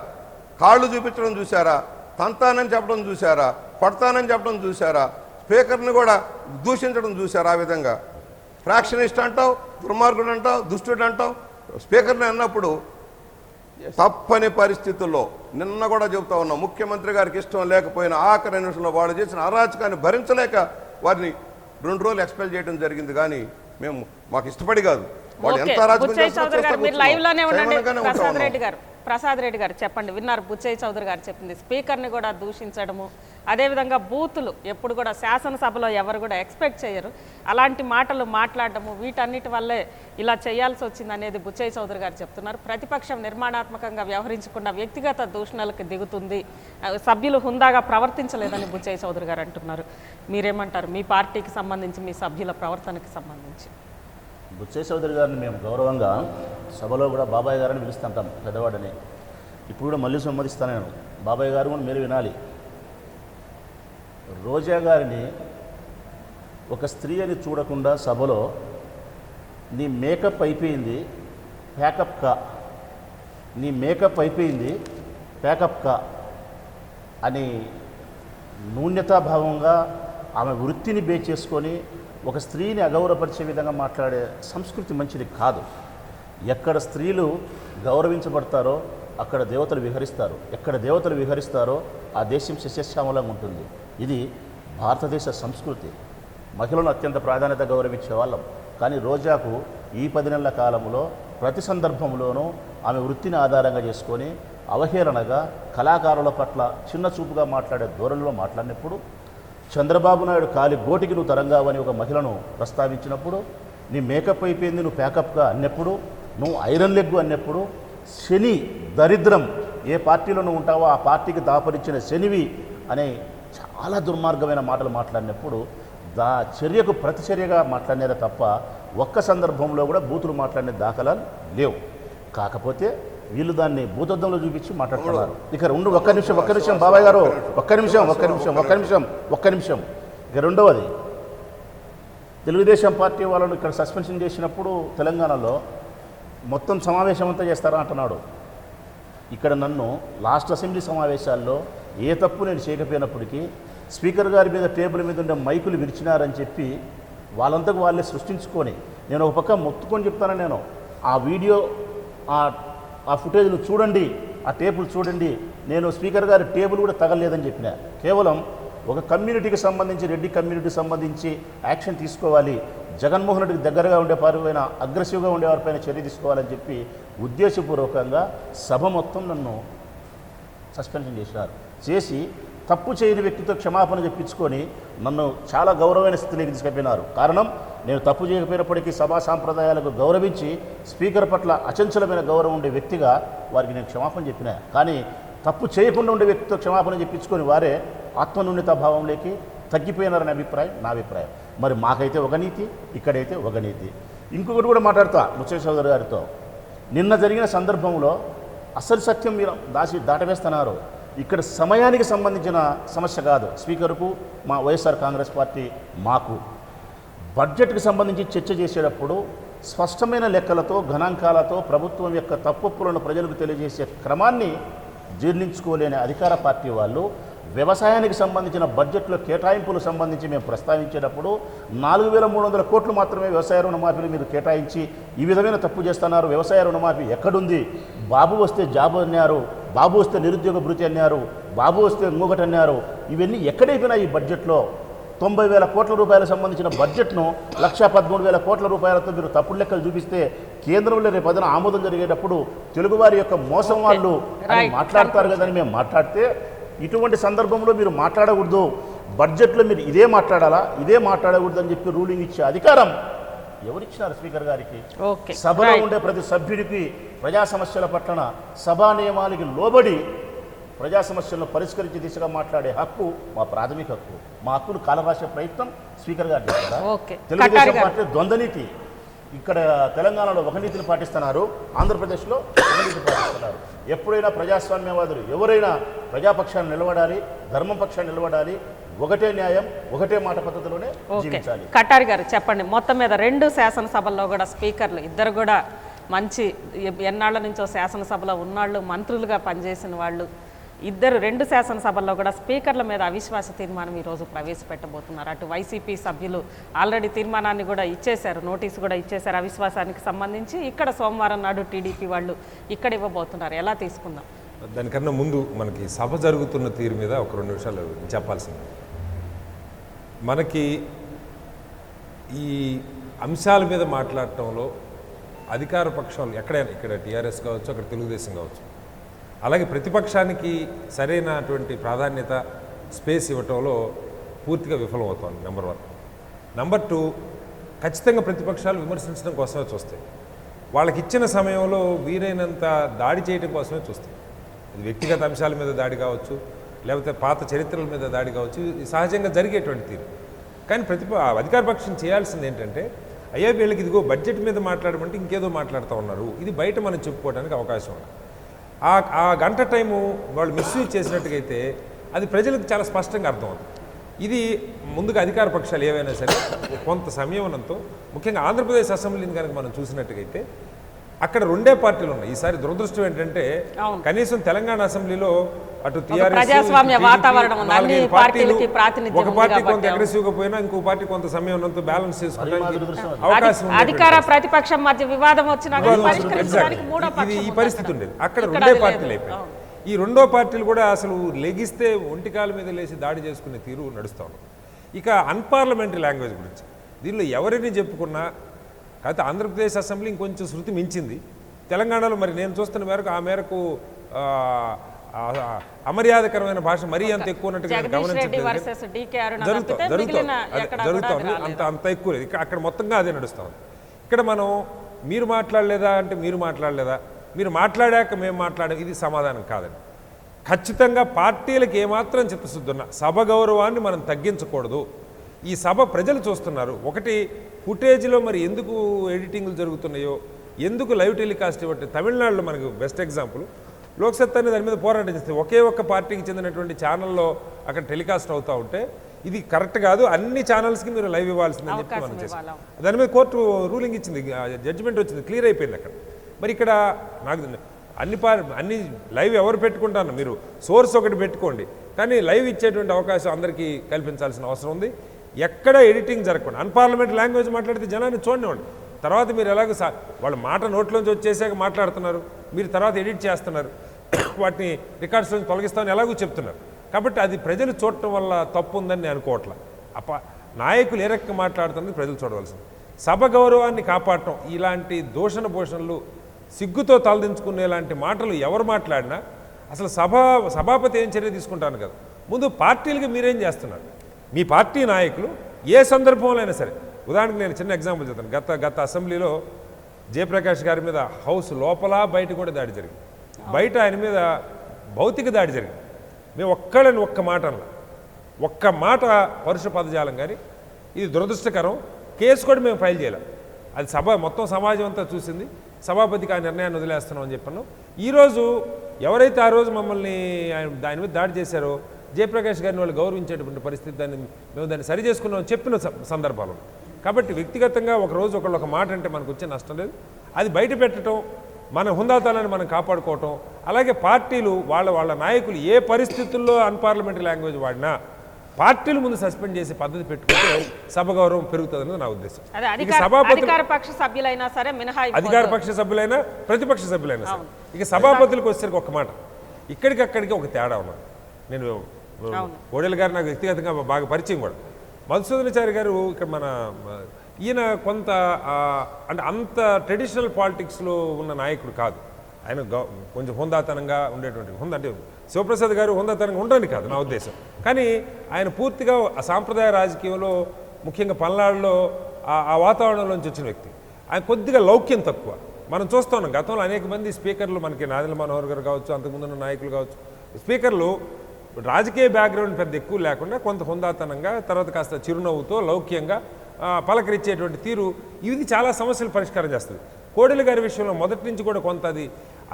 కాళ్ళు చూపించడం చూసారా? తంతానని చెప్పడం చూసారా? కొడతానని చెప్పడం చూసారా? స్పీకర్ని కూడా దూషించడం చూసారా? ఆ విధంగా ఫ్రాక్షనిస్ట్ అంటావు, దుర్మార్గుడు అంటావు, దుష్టుడు అంటావు. స్పీకర్ని అన్నప్పుడు తప్పని పరిస్థితుల్లో నిన్న కూడా చెబుతా ఉన్నాం, ముఖ్యమంత్రి గారికి ఇష్టం లేకపోయినా ఆఖరి నిమిషంలో వాళ్ళు చేసిన అరాచకాన్ని భరించలేక వారిని 2 రోజులు ఎక్స్పెల్ చేయడం జరిగింది. కానీ మేము మాకు ఇష్టపడి కాదు, వాళ్ళు ఎంత అరాచకం బుచ్చయ్య చౌదరి గారు మీరు లైవ్ లోనే ఉండండి. చేయమనగానే ప్రసాద్ రెడ్డి గారు చెప్పండి, విన్నారు బుచ్చయ్య చౌదరి గారు చెప్పింది. స్పీకర్ని కూడా దూషించడము, అదేవిధంగా బూతులు ఎప్పుడు కూడా శాసనసభలో ఎవరు కూడా ఎక్స్పెక్ట్ చేయరు, అలాంటి మాటలు మాట్లాడడము, వీటన్నిటి వల్లే ఇలా చేయాల్సి వచ్చింది అనేది బుచ్చయ్య చౌదరి గారు చెప్తున్నారు. ప్రతిపక్షం నిర్మాణాత్మకంగా వ్యవహరించకుండా వ్యక్తిగత దూషణలకు దిగుతుంది, సభ్యులు హుందాగా ప్రవర్తించలేదని బుచ్చయ్య చౌదరి గారు అంటున్నారు. మీరేమంటారు మీ పార్టీకి సంబంధించి, మీ సభ్యుల ప్రవర్తనకి సంబంధించి? బుచ్చయ్య చౌదరి గారిని మేము గౌరవంగా సభలో కూడా బాబాయ్ గారిని పిలుస్తుంటాం, పెద్దవాడని. ఇప్పుడు కూడా మళ్ళీ సమ్మతిస్తాను నేను, బాబాయ్ గారు కూడా మీరు వినాలి. రోజా గారిని ఒక స్త్రీ అని చూడకుండా సభలో నీ మేకప్ అయిపోయింది ప్యాకప్ కా, నీ మేకప్ అయిపోయింది ప్యాకప్ కా అని న్యూన్యతాభావంగా ఆమె వృత్తిని బేస్ చేసుకొని ఒక స్త్రీని అగౌరవపరిచే విధంగా మాట్లాడే సంస్కృతి మంచిది కాదు. ఎక్కడ స్త్రీలు గౌరవించబడతారో అక్కడ దేవతలు విహరిస్తారు, ఎక్కడ దేవతలు విహరిస్తారో ఆ దేశం సస్యశ్యామలంగా ఉంటుంది. ఇది భారతదేశ సంస్కృతి. మహిళలను అత్యంత ప్రాధాన్యత గౌరవించే వాళ్ళం. కానీ రోజాకు ఈ 10 నెలల కాలంలో ప్రతి సందర్భంలోనూ ఆమె వృత్తిని ఆధారంగా చేసుకొని అవహేళనగా కళాకారుల పట్ల చిన్న చూపుగా మాట్లాడే ధోరణిలో మాట్లాడినప్పుడు, చంద్రబాబు నాయుడు కాలి గోటికి నువ్వు తరంగావని ఒక మహిళను ప్రస్తావించినప్పుడు, నీ మేకప్ అయిపోయింది నువ్వు ప్యాకప్గా అన్నప్పుడు, నువ్వు ఐరన్ లెగ్ అన్నప్పుడు, శని దరిద్రం ఏ పార్టీలో నువ్వు ఉంటావో ఆ పార్టీకి దాపరించిన శనివి అనే చాలా దుర్మార్గమైన మాటలు మాట్లాడినప్పుడు చర్యకు ప్రతిచర్యగా మాట్లాడినారే తప్ప ఒక్క సందర్భంలో కూడా బూతులు మాట్లాడిన దాఖలాలు లేవు. కాకపోతే వీళ్ళు దాన్ని భూతద్దంలో చూపించి మాట్లాడుతున్నారు. ఇక ఒక్క నిమిషం బాబాయ్ గారు, ఒక్క నిమిషం. ఇక రెండవది, తెలుగుదేశం పార్టీ వాళ్ళను ఇక్కడ సస్పెన్షన్ చేసినప్పుడు తెలంగాణలో మొత్తం సమావేశం అంతా చేస్తారా అంటున్నాడు. ఇక్కడ నన్ను లాస్ట్ అసెంబ్లీ సమావేశాల్లో ఏ తప్పు నేను చేయకపోయినప్పటికీ స్పీకర్ గారి మీద టేబుల్ మీద ఉండే మైకులు విరిచినారని చెప్పి వాళ్ళంతకు వాళ్ళే సృష్టించుకొని, నేను ఒక పక్క మొత్తుకొని చెప్తాను, నేను ఆ వీడియో ఆ ఫుటేజ్లు చూడండి, ఆ టేపులు చూడండి, నేను స్పీకర్ గారి టేబుల్ కూడా తగలలేదని చెప్పిన. కేవలం ఒక కమ్యూనిటీకి సంబంధించి, రెడ్డి కమ్యూనిటీకి సంబంధించి యాక్షన్ తీసుకోవాలి, జగన్మోహన్ రెడ్డికి దగ్గరగా ఉండే వారిపైన, అగ్రెసివ్గా ఉండే వారిపైన చర్య తీసుకోవాలని చెప్పి ఉద్దేశపూర్వకంగా సభ మొత్తం నన్ను సస్పెన్షన్ చేసినారు. చేసి తప్పు చేయని వ్యక్తితో క్షమాపణ చెప్పించుకొని నన్ను చాలా గౌరవమైన స్థితిలోకి తీసుకుపోయినారు. కారణం, నేను తప్పు చేయకపోయినప్పటికీ సభా సాంప్రదాయాలకు గౌరవించి స్పీకర్ పట్ల అచంచలమైన గౌరవం ఉండే వ్యక్తిగా వారికి నేను క్షమాపణ చెప్పినా. కానీ తప్పు చేయకుండా ఉండే వ్యక్తితో క్షమాపణ చెప్పించుకొని వారే ఆత్మన్యూన్యత భావంలోకి తగ్గిపోయినారనే అభిప్రాయం నా అభిప్రాయం. మరి మాకైతే ఒక నీతి, ఇక్కడైతే ఒక నీతి. ఇంకొకటి కూడా మాట్లాడతా బుచ్చయ్య చౌదరి గారితో. నిన్న జరిగిన సందర్భంలో అసలు సత్యం మీరు దాటవేస్తున్నారు. ఇక్కడ సమయానికి సంబంధించిన సమస్య కాదు స్పీకర్కు, మా వైఎస్ఆర్ కాంగ్రెస్ పార్టీ మాకు. బడ్జెట్కి సంబంధించి చర్చ చేసేటప్పుడు స్పష్టమైన లెక్కలతో, గణాంకాలతో ప్రభుత్వం యొక్క తప్పులను ప్రజలకు తెలియజేసే క్రమాన్ని జీర్ణించుకోలేని అధికార పార్టీ వాళ్ళు వ్యవసాయానికి సంబంధించిన బడ్జెట్లో కేటాయింపులు సంబంధించి మేము ప్రస్తావించేటప్పుడు 4,300 కోట్లు మాత్రమే వ్యవసాయ రుణమాఫీలు మీరు కేటాయించి ఈ విధమైన తప్పు చేస్తున్నారు. వ్యవసాయ రుణమాఫీ ఎక్కడుంది? బాబు వస్తే జాబు అన్నారు, బాబు వస్తే నిరుద్యోగ భృతి అన్నారు, బాబు వస్తే ఇంకొకటి అన్నారు. ఇవన్నీ ఎక్కడైపోయినాయి? ఈ బడ్జెట్లో 90,000 కోట్ల రూపాయలకు సంబంధించిన బడ్జెట్ను 1,13,000 కోట్ల రూపాయలతో మీరు తప్పుడు లెక్కలు చూపిస్తే కేంద్రంలో రేపు అదన ఆమోదం జరిగేటప్పుడు తెలుగువారి యొక్క మోసం వాళ్ళు అని మాట్లాడతారు కదని మేము మాట్లాడితే, ఇటువంటి సందర్భంలో మీరు మాట్లాడకూడదు, బడ్జెట్లో మీరు ఇదే మాట్లాడాలా, ఇదే మాట్లాడకూడదు అని చెప్పి రూలింగ్ ఇచ్చే అధికారం ఎవరిచ్చినారు స్పీకర్ గారికి? సభలో ఉండే ప్రతి సభ్యుడికి ప్రజా సమస్యల పట్ల సభా నియమాలకి లోబడి ప్రజా సమస్యలను పరిష్కరించే దిశగా మాట్లాడే హక్కు మా ప్రాథమిక హక్కు. మా హక్కును కాలరాసే ప్రయత్నం స్పీకర్ గారు చేస్తారు. తెలుగుదేశం పార్టీ ద్వంద్వనీతి. ఇక్కడ తెలంగాణలో ఒక నీతిని పాటిస్తున్నారు, ఆంధ్రప్రదేశ్లో ఒక నీతిని పాటిస్తున్నారు. ఎప్పుడైనా ప్రజాస్వామ్యవాదులు ఎవరైనా ప్రజాపక్షాన్ని నిలబడాలి, ధర్మం పక్షాన్ని నిలబడాలి, ఒకటే న్యాయం, ఒకటే మాట పద్ధతిలోనే జీవించాలి. కటారి గారు చెప్పండి, మొత్తం మీద 2 శాసనసభల్లో కూడా స్పీకర్లు ఇద్దరు కూడా మంచి ఎన్నాళ్ళ నుంచో శాసనసభలో ఉన్నాళ్ళు, మంత్రులుగా పనిచేసిన వాళ్ళు, రెండు శాసనసభల్లో కూడా స్పీకర్ల మీద అవిశ్వాస తీర్మానం ఈరోజు ప్రవేశపెట్టబోతున్నారు. అటు వైసీపీ సభ్యులు ఆల్రెడీ తీర్మానాన్ని కూడా ఇచ్చేశారు, నోటీసు కూడా ఇచ్చేశారు అవిశ్వాసానికి సంబంధించి. ఇక్కడ సోమవారం నాడు టీడీపీ వాళ్ళు ఇక్కడ ఇవ్వబోతున్నారు. ఎలా తీసుకుందాం? దానికన్నా ముందు మనకి సభ జరుగుతున్న తీరు మీద ఒక 2 నిమిషాలు చెప్పాల్సింది. మనకి ఈ అంశాల మీద మాట్లాడటంలో అధికార పక్షాలు ఎక్కడైనా, ఇక్కడ టీఆర్ఎస్ కావచ్చు, అక్కడ తెలుగుదేశం కావచ్చు, అలాగే ప్రతిపక్షానికి సరైనటువంటి ప్రాధాన్యత, స్పేస్ ఇవ్వటంలో పూర్తిగా విఫలమవుతోంది. నెంబర్ 1. నెంబర్ 2, ఖచ్చితంగా ప్రతిపక్షాలు విమర్శించడం కోసమే చూస్తాయి. వాళ్ళకి ఇచ్చిన సమయంలో వీరైనంత దాడి చేయడం కోసమే చూస్తాయి. ఇది వ్యక్తిగత అంశాల మీద దాడి కావచ్చు, లేకపోతే పాత చరిత్రల మీద దాడి కావచ్చు, ఇది సహజంగా జరిగేటువంటి తీరు. కానీ అధికార పక్షం చేయాల్సింది ఏంటంటే, అయ్యా వీళ్ళకి ఇదిగో బడ్జెట్ మీద మాట్లాడమంటే ఇంకేదో మాట్లాడుతూ ఉన్నారు, ఇది బయట మనం చెప్పుకోవడానికి అవకాశం ఉంది. ఆ గంట టైము వాళ్ళు మిస్యూజ్ చేసినట్టుగైతే అది ప్రజలకు చాలా స్పష్టంగా అర్థమవుతుంది. ఇది ముందుగా అధికార పక్షాలు ఏవైనా సరే కొంత సంయమనంతో, ముఖ్యంగా ఆంధ్రప్రదేశ్ అసెంబ్లీని కనుక మనం చూసినట్టుగైతే అక్కడ 2 పార్టీలు ఉన్నాయి. ఈసారి దురదృష్టం ఏంటంటే కనీసం తెలంగాణ అసెంబ్లీలో అటు టీఆర్ఎస్, ప్రజాస్వామ్య వాతావరణం ఉంది, అన్ని పార్టీలకి ప్రాతినిధ్యం ఒక పార్టీ కొంత అగ్రెసివ్ గా పోయినా ఇంకో పార్టీ కొంత సంయమనంతో బ్యాలెన్స్ చేసుకోవడానికి అవకాశం ఉంది. అధికార ప్రతిపక్షం మధ్య వివాదం వచ్చినా పరిష్కరించడానికి మూడో ఇది ఈ పరిస్థితి ఉండేది. అక్కడ 2 పార్టీలు అయిపోయాయి. ఈ 2 పార్టీలు కూడా అసలు లెగిస్తే ఒంటికాల మీద లేచి దాడి చేసుకునే తీరు నడుస్తూ ఉంది. ఇక అన్పార్లమెంటరీ లాంగ్వేజ్ గురించి దీనిలో ఎవరిని చెప్పుకున్నా, కాకపోతే ఆంధ్రప్రదేశ్ అసెంబ్లీ ఇంకొంచెం శృతి మించింది. తెలంగాణలో మరి నేను చూస్తున్న మేరకు ఆ మేరకు అమర్యాదకరమైన భాష మరీ అంత ఎక్కువ ఉన్నట్టుగా జరుగుతుంది. అంత ఎక్కువ లేదు. అక్కడ మొత్తంగా అదే నడుస్తుంది. ఇక్కడ మనం మీరు మాట్లాడలేదా అంటే మీరు మాట్లాడలేదా, మీరు మాట్లాడాక మేము మాట్లాడాం, ఇది సమాధానం కాదండి. ఖచ్చితంగా పార్టీలకు ఏమాత్రం చిత్తశుద్ధి ఉన్నా సభ గౌరవాన్ని మనం తగ్గించకూడదు. ఈ సభ ప్రజలు చూస్తున్నారు. ఒకటి ఫుటేజ్లో మరి ఎందుకు ఎడిటింగ్లు జరుగుతున్నాయో, ఎందుకు లైవ్ టెలికాస్ట్ ఇవ్వట్లేదు. తమిళనాడులో మనకు బెస్ట్ ఎగ్జాంపుల్. లోక్సత్తాని దాని మీద పోరాటం చేస్తే ఒకే ఒక్క పార్టీకి చెందినటువంటి ఛానల్లో అక్కడ టెలికాస్ట్ అవుతూ ఉంటే ఇది కరెక్ట్ కాదు, అన్ని ఛానల్స్కి మీరు లైవ్ ఇవ్వాల్సిందని చెప్పి మనం చేసాం. దాని మీద కోర్టు రూలింగ్ ఇచ్చింది, జడ్జిమెంట్ వచ్చింది, క్లియర్ అయిపోయింది అక్కడ. మరి ఇక్కడ నాకు అన్ని లైవ్ ఎవరు పెట్టుకుంటాను, మీరు సోర్స్ ఒకటి పెట్టుకోండి, కానీ లైవ్ ఇచ్చేటువంటి అవకాశం అందరికీ కల్పించాల్సిన అవసరం ఉంది. ఎక్కడ ఎడిటింగ్ జరగకుండా అన్పార్లమెంట్ లాంగ్వేజ్ మాట్లాడితే జనాన్ని చూడండి. తర్వాత మీరు ఎలాగో వాళ్ళ మాట నోట్లోంచి వచ్చేసాక మాట్లాడుతున్నారు, మీరు తర్వాత ఎడిట్ చేస్తున్నారు, వాటిని రికార్డ్స్లోంచి తొలగిస్తామని ఎలాగో చెప్తున్నారు. కాబట్టి అది ప్రజలు చూడటం వల్ల తప్పు ఉందని నేను అనుకోవట్లా. నాయకులు ఏ రకంగా మాట్లాడుతున్నది ప్రజలు చూడవలసింది. సభ గౌరవాన్ని కాపాడటం, ఇలాంటి దూషణ భూషణలు, సిగ్గుతో తలదించుకునేలాంటి మాటలు ఎవరు మాట్లాడినా అసలు సభాపతి ఏం చర్య తీసుకుంటాను కదా. ముందు పార్టీలకి మీరేం చేస్తున్నారు, మీ పార్టీ నాయకులు ఏ సందర్భంలో అయినా సరే. ఉదాహరణకు నేను చిన్న ఎగ్జాంపుల్ చెప్తాను. గత అసెంబ్లీలో జయప్రకాష్ గారి మీద హౌస్ లోపల బయట కూడా దాడి జరిగింది. బయట ఆయన మీద భౌతిక దాడి జరిగింది. మేము ఒక్క మాట అన్నా, ఒక్క మాట పరుష పదజాలం. కానీ ఇది దురదృష్టకరం. కేసు కూడా మేము ఫైల్ చేయలేం. అది మొత్తం సమాజం అంతా చూసింది. సభాపతికి ఆ నిర్ణయాన్ని వదిలేస్తున్నాం అని చెప్పాను. ఈరోజు ఎవరైతే ఆ రోజు మమ్మల్ని దాని మీద దాడి చేశారో జయప్రకాష్ గారిని వాళ్ళు గౌరవించేటువంటి పరిస్థితి, మేము దాన్ని సరి చేసుకున్నామని చెప్పిన సందర్భాలు. కాబట్టి వ్యక్తిగతంగా ఒకరోజు ఒక మాట అంటే మనకు వచ్చే నష్టం లేదు. అది బయట పెట్టడం, మన హుందాతనాన్ని మనం కాపాడుకోవటం, అలాగే పార్టీలు వాళ్ళ నాయకులు ఏ పరిస్థితుల్లో అన్పార్లమెంటరీ లాంగ్వేజ్ వాడినా పార్టీలు ముందు సస్పెండ్ చేసే పద్ధతి పెట్టుకుంటే సభ గౌరవం పెరుగుతుందన్నది నా ఉద్దేశం. అధికార పక్ష సభ్యులైనా సరే, అధికార పక్ష సభ్యులైనా ప్రతిపక్ష సభ్యులైనా సరే. ఇక సభాపతులకు వచ్చేసరికి ఒక మాట, ఇక్కడికక్కడికి ఒక తేడా ఉన్నది. నేను కోడెల గారు నాకు వ్యక్తిగతంగా బాగా పరిచయం కూడా. మధుసూదనాచారి గారు ఇక్కడ ఈయన కొంత అంటే అంత ట్రెడిషనల్ పాలిటిక్స్లో ఉన్న నాయకుడు కాదు. ఆయన కొంచెం హుందాతనంగా ఉండేటువంటి అంటే శివప్రసాద్ గారు హుందాతనంగా ఉండని కాదు నా ఉద్దేశం. కానీ ఆయన పూర్తిగా సాంప్రదాయ రాజకీయంలో, ముఖ్యంగా పల్నాడులో ఆ వాతావరణంలోంచి వచ్చిన వ్యక్తి. ఆయన కొద్దిగా లౌక్యం తక్కువ. మనం చూస్తూ ఉన్నాం గతంలో అనేక మంది స్పీకర్లు, మనకి నాదెండ్ల మనోహర్ గారు కావచ్చు, అంతకుముందున్న నాయకులు కావచ్చు, స్పీకర్లు రాజకీయ బ్యాక్గ్రౌండ్ పెద్ద ఎక్కువ లేకుండా కొంత హుందాతనంగా, తర్వాత కాస్త చిరునవ్వుతో లౌక్యంగా పలకరించేటువంటి తీరు, ఇది చాలా సమస్యలు పరిష్కారం చేస్తుంది. కోడెల గారి విషయంలో మొదటి నుంచి కూడా కొంత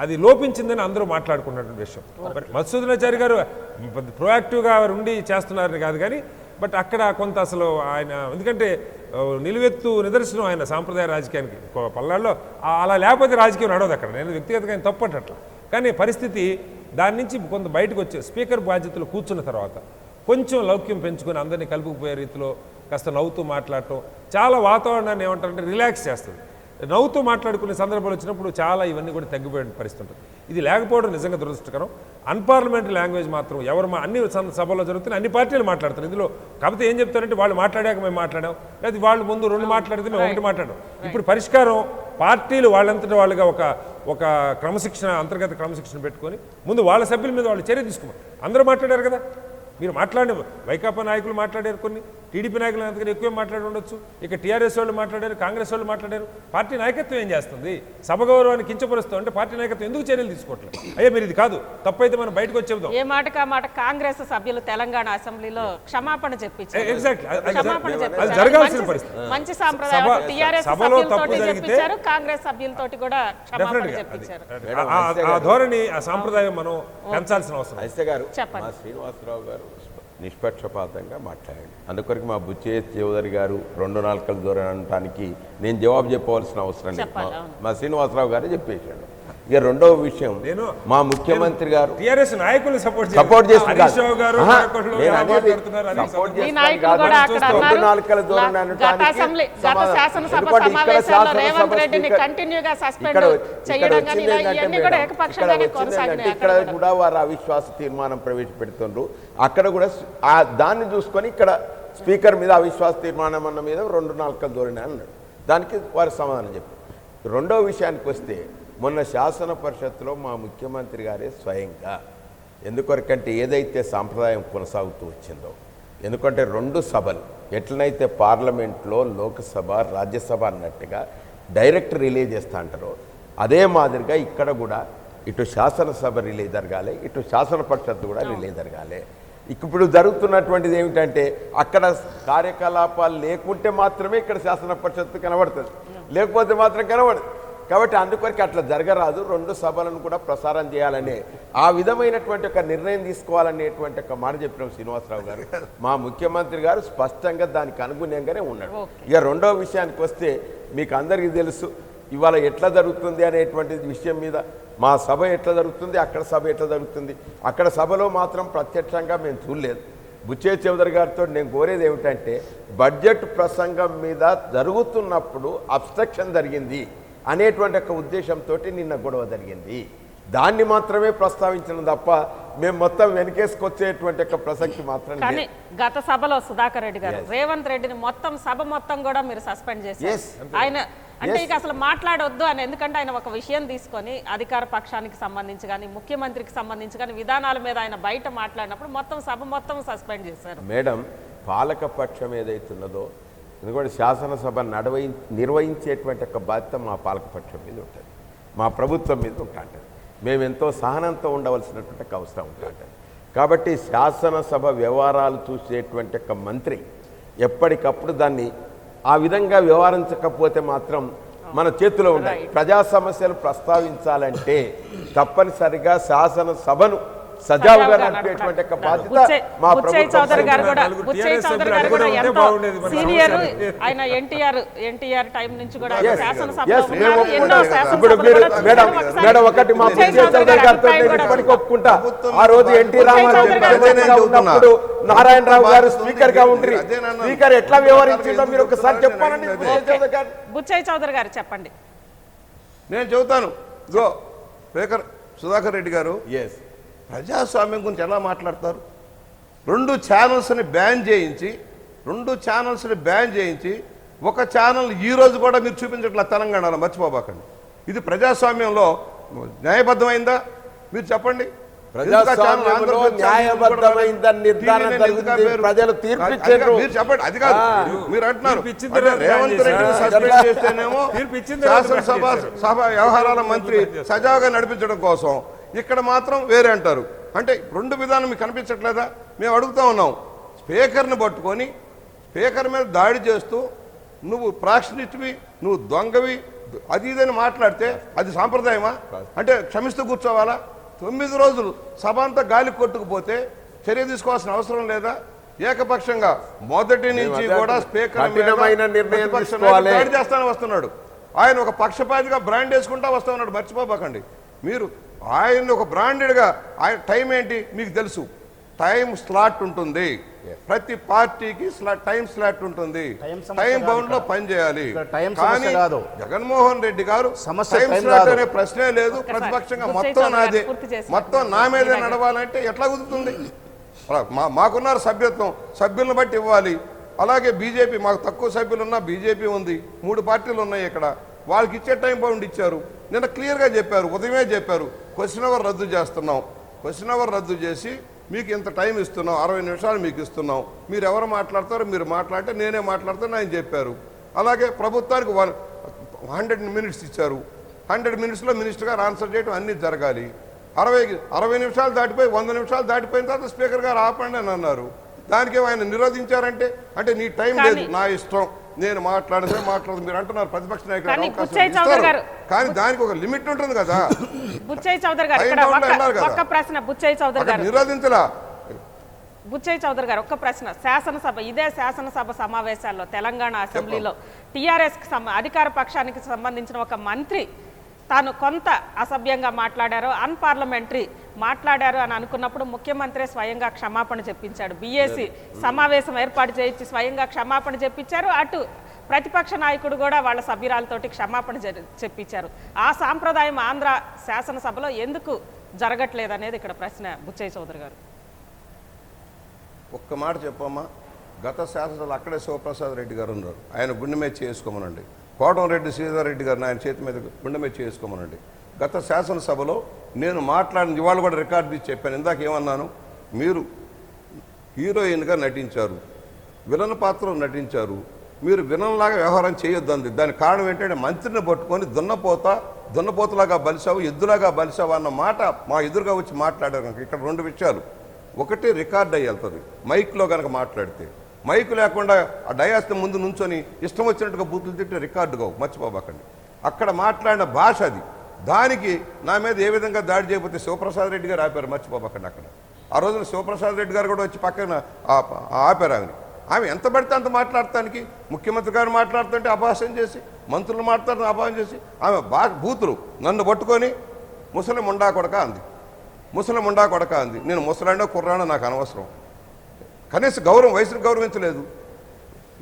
అది లోపించిందని అందరూ మాట్లాడుకున్నటువంటి విషయం. మధుసూదనాచారి గారు ప్రొయాక్టివ్గా ఉండి చేస్తున్నారని కాదు, కానీ బట్ అక్కడ కొంత అసలు ఆయన, ఎందుకంటే నిలువెత్తు నిదర్శనం ఆయన సాంప్రదాయ రాజకీయానికి పల్నాడులో. అలా లేకపోతే రాజకీయం నడవదు అక్కడ. నేను వ్యక్తిగతంగా ఆయన తప్పట్ల. కానీ పరిస్థితి దాని నుంచి కొంత బయటకు వచ్చే స్పీకర్ బాధ్యతలు కూర్చున్న తర్వాత కొంచెం లౌక్యం పెంచుకొని అందరినీ కలుపుకుపోయే రీతిలో కాస్త నవ్వుతూ మాట్లాడటం చాలా వాతావరణాన్ని ఏమంటారంటే రిలాక్స్ చేస్తుంది. నవ్వుతూ మాట్లాడుకునే సందర్భాలు వచ్చినప్పుడు చాలా ఇవన్నీ కూడా తగ్గిపోయే పరిస్థితి ఉంటుంది. ఇది లేకపోవడం నిజంగా దురదృష్టకరం. అన్పార్లమెంటరీ లాంగ్వేజ్ మాత్రం ఎవరు అన్ని సభల్లో జరుగుతున్నాయి, అన్ని పార్టీలు మాట్లాడుతారు ఇందులో. కాకపోతే ఏం చెప్తారంటే వాళ్ళు మాట్లాడాక మేము మాట్లాడాం, లేదా వాళ్ళు ముందు 2 మాట్లాడితే మేము 1 మాట్లాడాం. ఇప్పుడు పరిష్కారం పార్టీలు వాళ్ళంతటా వాళ్ళుగా ఒక క్రమశిక్షణ, అంతర్గత క్రమశిక్షణ పెట్టుకొని ముందు వాళ్ళ సభ్యుల మీద వాళ్ళు చర్య తీసుకోమని. అందరూ మాట్లాడారు కదా, మీరు మాట్లాడిన వైకాపా నాయకులు మాట్లాడారు, కొన్ని టీడీపీ నాయకులు అంతకన్నా ఎక్కువ మాట్లాడి ఉండొచ్చు, ఇక టీఆర్ఎస్ వాళ్ళు మాట్లాడారు, కాంగ్రెస్ వాళ్ళు మాట్లాడారు. పార్టీ నాయకత్వం ఏం చేస్తుంది? సభ గౌరవాన్ని కించపరుస్తూ అంటే పార్టీ నాయకత్వం ఎందుకు చర్యలు తీసుకోవట్లేదు? అయ్యా మీరు ఇది కాదు, తప్పైతే మనం బయటకు వచ్చేద్దాం. ఏ మాటకా మాట కాంగ్రెస్ సభ్యులు తెలంగాణ అసెంబ్లీలో క్షమాపణ చెప్పించారు. ఎగ్జాక్ట్లీ క్షమాపణ అది చెప్పించారు. జరగాల్సిన పరిస్థితి. మంచి సాంప్రదాయం టీఆర్ఎస్ సభ్యులతోటి చెప్పించారు, కాంగ్రెస్ సభ్యులతోటి కూడా క్షమాపణ చెప్పించారు. ఆ ధోరణి, ఆ సాంప్రదాయం మనం పెంచాల్సిన అవసరం. ఐసే గారు, చెప్పండి. మా శ్రీనివాసరావు గారు నిష్పక్షపాతంగా మాట్లాడండి. అందుకొరకు మా బుచ్చే చౌదరి గారు 2 నాలుకల దూరం అనడానికి నేను జవాబు చెప్పవలసిన అవసరం లేదు. మా శ్రీనివాసరావు గారే చెప్పేశాడు. ఇక రెండవ విషయం, మా ముఖ్యమంత్రి గారు టీఆర్ఎస్ నాయకులు సపోర్ట్ చేస్తున్నారు. ఇక్కడ కూడా వారు అవిశ్వాస తీర్మానం ప్రవేశపెడుతున్నారు. అక్కడ కూడా దాన్ని చూసుకొని ఇక్కడ స్పీకర్ మీద అవిశ్వాస తీర్మానం అన్న మీద 2 నాలుకల ధోరణి అన్నాడు. దానికి వారు సమాధానం చెప్పారు. రెండవ విషయానికి వస్తే, మొన్న శాసన పరిషత్తులో మా ముఖ్యమంత్రి గారే స్వయంగా, ఎందుకొరకంటే ఏదైతే సాంప్రదాయం కొనసాగుతూ వచ్చిందో, ఎందుకంటే 2 సభలు ఎట్లనైతే పార్లమెంట్లో లోక్సభ రాజ్యసభ అన్నట్టుగా డైరెక్ట్ రిలే చేస్తూ అంటారో, అదే మాదిరిగా ఇక్కడ కూడా ఇటు శాసనసభ రిలే జరగాలి, ఇటు శాసన పరిషత్తు కూడా రిలే జరగాలి. ఇప్పుడు జరుగుతున్నటువంటిది ఏమిటంటే, అక్కడ కార్యకలాపాలు లేకుంటే మాత్రమే ఇక్కడ శాసన పరిషత్తు కనబడుతుంది, లేకపోతే మాత్రం కనబడదు. కాబట్టి అందుకొరకు అట్లా జరగరాదు, 2 సభలను కూడా ప్రసారం చేయాలనే ఆ విధమైనటువంటి ఒక నిర్ణయం తీసుకోవాలనేటువంటి ఒక మాట చెప్పిన శ్రీనివాసరావు గారు, మా ముఖ్యమంత్రి గారు స్పష్టంగా దానికి అనుగుణంగానే ఉన్నాడు. ఇక రెండవ విషయానికి వస్తే, మీకు అందరికీ తెలుసు ఇవాళ ఎట్లా జరుగుతుంది అనేటువంటి విషయం మీద, మా సభ ఎట్లా జరుగుతుంది, అక్కడ సభ ఎట్లా జరుగుతుంది. అక్కడ సభలో మాత్రం ప్రత్యక్షంగా మేము చూడలేదు. బుచ్చే చౌదరి గారితో నేను కోరేది ఏమిటంటే, బడ్జెట్ ప్రసంగం మీద జరుగుతున్నప్పుడు అబ్స్ట్రక్షన్ జరిగింది అనేటువంటి ఒక ఉద్దేశంతో నిన్న గొడవ జరిగింది. దాన్ని మాత్రమే ప్రస్తావించడం తప్ప మేము మొత్తం వెనకేసుకొచ్చేటువంటి ఒక ప్రసక్తి మాత్రం కానీ గత సభలో సుధాకర్ రెడ్డి గారు రేవంత్ రెడ్డిని మొత్తం సభ మొత్తం కూడా మీరు సస్పెండ్ చేశారు. ఆయన అంటే ఇక అసలు మాట్లాడొద్దు అని, ఎందుకంటే ఆయన ఒక విషయం తీసుకొని అధికార పక్షానికి సంబంధించి కానీ ముఖ్యమంత్రికి సంబంధించి కానీ విధానాల మీద ఆయన బయట మాట్లాడినప్పుడు మొత్తం సభ మొత్తం సస్పెండ్ చేశారు. మేడం, పాలకపక్షం ఏదైతున్నదో, ఎందుకంటే శాసనసభ నిర్వహించేటువంటి ఒక బాధ్యత మా పాలకపక్షం మీద ఉంటుంది, మా ప్రభుత్వం మీద ఉంటుంది. మేము ఎంతో సహనంతో ఉండవలసినటువంటి అవసరం ఉంటుంది. కాబట్టి శాసనసభ వ్యవహారాలు చూసేటువంటి ఒక మంత్రి ఎప్పటికప్పుడు దాన్ని ఆ విధంగా వ్యవహరించకపోతే మాత్రం మన చేతిలో ఉండాలి. ప్రజా సమస్యలు ప్రస్తావించాలంటే తప్పనిసరిగా శాసనసభను సజావుగా నడిపేటువంటి ఒక బాధ్యత మా చౌదరి గారు కూడా ఎంతో సీనియర్. ఆయన ఎన్టీఆర్ టైం నుంచి కూడా మేడం ఒకటి మా బుచ్చే చౌదరి గారితో నేను ఇప్పటికీ ఒప్పుకుంటా. ఆ రోజు ఎన్టీ రామారావు నారాయణరావు గారు స్పీకర్ గా ఉండి స్పీకర్ ఎట్లా వ్యవహరించిందో మీరు ఒకసారి చెప్పాలండి. బుచ్చే చౌదరి గారు చెప్పండి. నేను చెబుతాను. స్పీకర్ సుధాకర్ రెడ్డి గారు ప్రజాస్వామ్యం గురించి ఎలా మాట్లాడతారు? 2 ఛానల్స్ని బ్యాన్ చేయించి ఒక ఛానల్ ఈ రోజు కూడా మీరు చూపించట్లా తెలంగాణలో, మర్చిపోబాకండి. ఇది ప్రజాస్వామ్యంలో న్యాయబద్ధమైందా? మీరు చెప్పండి. ప్రజాస్వామ్యంలో న్యాయబద్ధమైందని నిర్ధారణ జరుగుతుంది, ప్రజలు తీర్పు ఇచ్చారు. మీరు చెప్పండి. అది కాదు మీరు అంటున్నారు. రేవంత్ రెడ్డిని సస్పెండ్ చేస్తేనేమో శాసనసభ వ్యవహారాల మంత్రి సజావుగా నడిపించడం కోసం, ఇక్కడ మాత్రం వేరే అంటారు. అంటే 2 విధానం మీకు కనిపించట్లేదా? మేము అడుగుతా ఉన్నాం. స్పీకర్ని పట్టుకొని స్పీకర్ మీద దాడి చేస్తూ నువ్వు ప్రాక్షనిస్ట్వి, నువ్వు దొంగవి, అది ఇదని మాట్లాడితే అది సాంప్రదాయమా? అంటే క్షమిస్తూ కూర్చోవాలా? 9 రోజులు సభ అంతా గాలి కొట్టుకుపోతే చర్య తీసుకోవాల్సిన అవసరం లేదా? ఏకపక్షంగా మొదటి నుంచి కూడా స్పీకర్ దాడి చేస్తానే వస్తున్నాడు. ఆయన ఒక పక్షపాతిగా బ్రాండ్ వేసుకుంటా వస్తా ఉన్నాడు, మర్చిపోబాకండి. మీరు ఆయన్ని ఒక బ్రాండెడ్గా ఆయన టైం ఏంటి మీకు తెలుసు, టైం స్లాట్ ఉంటుంది, ప్రతి పార్టీకి టైం స్లాట్ ఉంటుంది, టైం సమస్య టైం కాదు బౌండ్ లో ఇక్కడ. పని చేయాలి. ఇక్కడ టైం కానీ సమస్య కాదు. జగన్మోహన్ రెడ్డి గారు సమస్య టైం టైం స్లాట్ కాదు. అనే ప్రశ్నే లేదు, ఒక్కసారి ప్రతిపక్షంగా గుర్తు మొత్తం చేసి నాదే, పూర్తి చేసి మొత్తం నా మీదే నడవాలంటే ఎట్లా కుదురుతుంది? మాకున్నారు సభ్యత్వం, సభ్యులను బట్టి ఇవ్వాలి. అలాగే బీజేపీ, మాకు తక్కువ సభ్యులు ఉన్నా బీజేపీ ఉంది, 3 పార్టీలు ఉన్నాయి ఇక్కడ, వాళ్ళకి ఇచ్చే టైం బౌండ్ ఇచ్చారు. నిన్న క్లియర్గా చెప్పారు, ఉదయమే చెప్పారు, క్వశ్చన్ అవర్ రద్దు చేస్తున్నాం, క్వశ్చన్ అవర్ రద్దు చేసి మీకు ఇంత టైం ఇస్తున్నాం, 60 నిమిషాలు మీకు ఇస్తున్నాం, మీరు ఎవరు మాట్లాడతారో మీరు మాట్లాడితే నేనే మాట్లాడతాను ఆయన చెప్పారు. అలాగే ప్రభుత్వానికి 100 మినిట్స్ ఇచ్చారు, 100 మినిట్స్లో మినిస్టర్ గారు ఆన్సర్ చేయడం అన్నీ జరగాలి. 60 నిమిషాలు దాటిపోయి 100 నిమిషాలు దాటిపోయిన తర్వాత స్పీకర్ గారు ఆపండి అని అన్నారు. దానికి ఆయన నిరోధించారంటే అంటే నీ టైం లేదు, నా ఇష్టం, నేను మాట్లాడదు మీరు అంటున్నారు ప్రతిపక్ష నాయకులు కానీ అవకాశం బుచ్చయ్య చౌదరి ఇస్తారు. గారు- కానీ దానికి ఒక లిమిట్ ఉంటుంది కదా. బుచ్చయ్య చౌదరి గారు టైం ఇక్కడ బౌండ్ లో వెళ్ళాలి కదా. ఒక్క ప్రశ్న బుచ్చయ్య చౌదరి అక్కడ గారు నిరోధించలా. బుచ్చయ్య చౌదరి గారు ఒక్క ప్రశ్న, ఇదే శాసనసభ సమావేశాల్లో తెలంగాణ అసెంబ్లీలో టీఆర్ఎస్ అధికార పక్షానికి సంబంధించిన ఒక మంత్రి తాను కొంత అసభ్యంగా మాట్లాడారు, అన్పార్లమెంటరీ మాట్లాడారు అని అనుకున్నప్పుడు ముఖ్యమంత్రి స్వయంగా క్షమాపణ చెప్పించాడు. బీఏసీ సమావేశం ఏర్పాటు చేయించి స్వయంగా క్షమాపణ చెప్పించారు. అటు ప్రతిపక్ష నాయకుడు కూడా వాళ్ళ సభ్యురాలతోటి క్షమాపణ చెప్పించారు. ఆ సాంప్రదాయం ఆంధ్ర శాసనసభలో ఎందుకు జరగట్లేదు అనేది ఇక్కడ ప్రశ్న. బుచ్చయ్య చౌదరి గారు ఒక్క మాట చెప్పమ్మా, గత శాసనసభలో అక్కడే శివప్రసాద్ రెడ్డి గారు ఉన్నారు, ఆయన గుండె మీద చేసుకోమనండి. కోటంరెడ్డి శ్రీధర్ రెడ్డి గారిని ఆయన చేతి మీద గుండె మీద చేసుకోమనండి. గత శాసనసభలో నేను మాట్లాడిన ఇవాళ కూడా రికార్డు తీసి చెప్పాను. ఇందాక ఏమన్నాను, మీరు హీరోయిన్గా నటించారు, విలన్ పాత్రలో నటించారు, మీరు విలన్లాగా వ్యవహారం చేయొద్దంది. దానికి కారణం ఏంటంటే మంత్రిని పట్టుకొని దున్నపోతులాగా బలిసావు, ఎద్దులాగా బలిసావు అన్న మాట మా ఎదురుగా వచ్చి మాట్లాడారు. కనుక ఇక్కడ 2 విషయాలు, ఒకటి రికార్డ్ అయ్యి వెళ్తుంది మైక్లో కనుక మాట్లాడితే, మైకు లేకుండా ఆ డయాస్ని ముందు నుంచొని ఇష్టం వచ్చినట్టుగా బూతులు తిట్టి రికార్డుగా మర్చిపోబాకండి. అక్కడ మాట్లాడిన భాష అది, దానికి నా మీద ఏ విధంగా దాడి చేయకపోతే శివప్రసాద్ రెడ్డి గారు ఆపారు, మర్చిపోబాకండి. అక్కడ ఆ రోజున శివప్రసాద్ రెడ్డి గారు కూడా వచ్చి పక్కన ఆపారు. ఆమె ఎంత పడితే అంత మాట్లాడటానికి, ముఖ్యమంత్రి గారు మాట్లాడుతుంటే అపహాస్యం చేసి, మంత్రులు మాట్లాడుతున్న అపహాస్యం చేసి, ఆమె బూతులు నన్ను పట్టుకొని ముసలి ముండా కొడక అంది, ముసలి ముండా కొడక అంది. నేను ముసలాడో కుర్రాడో నాకు అనవసరం, కనీసం వయసును గౌరవించలేదు,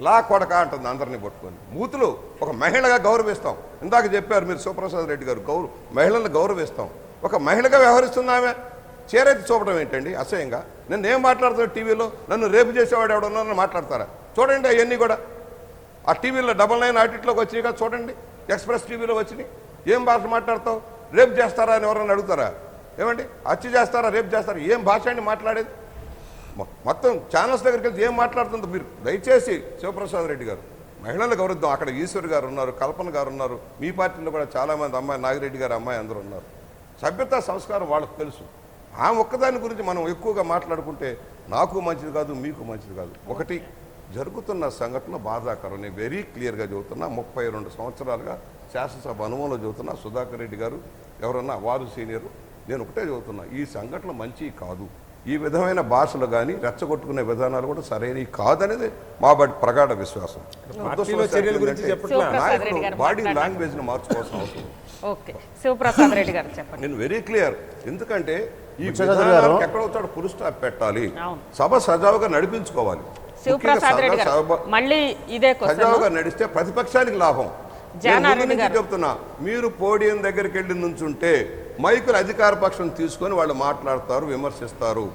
లా కొడక అంటుంది అందరినీ పట్టుకొని. బూతులు ఒక మహిళగా గౌరవిస్తాం. ఇందాక చెప్పారు మీరు శివప్రసాద్ రెడ్డి గారు, మహిళలను గౌరవిస్తాం. ఒక మహిళగా వ్యవహరిస్తున్న ఆమె చేరెత్తి చూపడం ఏంటండి అసహ్యంగా? నేను ఏం మాట్లాడుతున్నా టీవీలో, నన్ను రేపు చేసేవాడు ఎవడన్నారని మాట్లాడతారా? చూడండి అవన్నీ కూడా ఆ టీవీలో 99 ఆటిట్లోకి వచ్చినాయి కదా, చూడండి ఎక్స్ప్రెస్ టీవీలో వచ్చినాయి. ఏం భాష మాట్లాడతావు? రేపు చేస్తారా అని ఎవరన్నా అడుగుతారా? ఏమండి హత్య చేస్తారా, రేపు చేస్తారా? ఏం భాష అండి మాట్లాడేది? మొత్తం ఛానల్స్ దగ్గరికి వెళ్తే ఏం మాట్లాడుతుందో మీరు దయచేసి శివప్రసాద్ రెడ్డి గారు, మహిళలు గౌరవిద్దాం. అక్కడ ఈశ్వర్ గారు ఉన్నారు, కల్పన గారు ఉన్నారు, మీ పార్టీలో కూడా చాలామంది అమ్మాయి, నాగిరెడ్డి గారు అమ్మాయి అందరూ ఉన్నారు. సభ్యత సంస్కారం వాళ్ళకు తెలుసు. ఆ ఒక్కదాని గురించి మనం ఎక్కువగా మాట్లాడుకుంటే నాకు మంచిది కాదు, మీకు మంచిది కాదు. ఒకటి జరుగుతున్న సంఘటన బాధాకరం. నేను వెరీ క్లియర్గా చెబుతున్నా, 32 సంవత్సరాలుగా శాసనసభ అనుభవంలో చెబుతున్నా. సుధాకర్ రెడ్డి గారు ఎవరన్నా వారు సీనియరు, నేను ఒకటే చెబుతున్నా, ఈ సంఘటన మంచి కాదు. ఈ విధమైన భాషలు కానీ రెచ్చగొట్టుకునే విధానాలు కూడా సరైనవి కాదనేది మా ప్రగాఢ విశ్వాసం. నాయకుడు బాడీ లాంగ్వేజ్ని మార్చుకోవాల్సిన అవసరం. ఓకే, శివప్రసాద్ రెడ్డి గారు చెప్పండి. నేను వెరీ క్లియర్, ఎందుకంటే ఈ విధానాలకు ఎక్కడో ఫుల్ స్టాప్ పెట్టాలి, సభ సజావుగా నడిపించుకోవాలి. శివప్రసాద్ రెడ్డి గారు మళ్ళీ ఇదే సజావుగా నడిస్తే ప్రతిపక్షానికి లాభం. చెప్తున్నా, మీరు పోడియం దగ్గరికి వెళ్ళి నుంచుంటే మైకులు అధికార పక్షం తీసుకొని వాళ్ళు మాట్లాడతారు, విమర్శిస్తారు.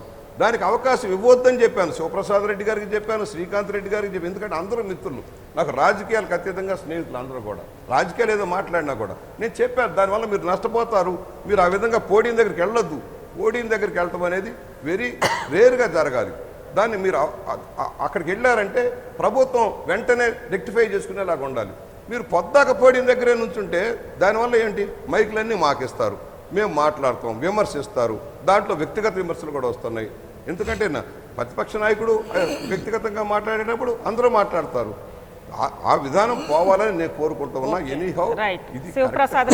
దానికి అవకాశం ఇవ్వద్దని చెప్పాను. శివప్రసాద్ రెడ్డి గారికి చెప్పాను, శ్రీకాంత్ రెడ్డి గారికి చెప్పాను. ఎందుకంటే అందరూ మిత్రులు, నాకు రాజకీయాలకు అతీతంగా స్నేహితులు అందరూ కూడా. రాజకీయాలు ఏదో మాట్లాడినా కూడా నేను చెప్పాను, దానివల్ల మీరు నష్టపోతారు, మీరు ఆ విధంగా పోడియం దగ్గరికి వెళ్ళొద్దు. పోడియం దగ్గరికి వెళ్ళటం అనేది వెరీ రేర్గా జరగాలి. దాన్ని మీరు అక్కడికి వెళ్ళారంటే ప్రభుత్వం వెంటనే రెక్టిఫై చేసుకునేలాగా ఉండాలి. మీరు పొద్దాక పోడియం దగ్గరే నుంచుంటే దానివల్ల ఏంటి, మైకులన్నీ మాకిస్తారు, మేము మాట్లాడతాం, విమర్శిస్తారు. దాంట్లో వ్యక్తిగత విమర్శలు కూడా వస్తున్నాయి. ఎందుకంటే ప్రతిపక్ష నాయకుడు వ్యక్తిగతంగా మాట్లాడేటప్పుడు అందరూ మాట్లాడతారు. ఆ విధానం పోవాలని నేను కోరుకుంటూ ఉన్నా. ఎనీహౌ శివప్రసాద్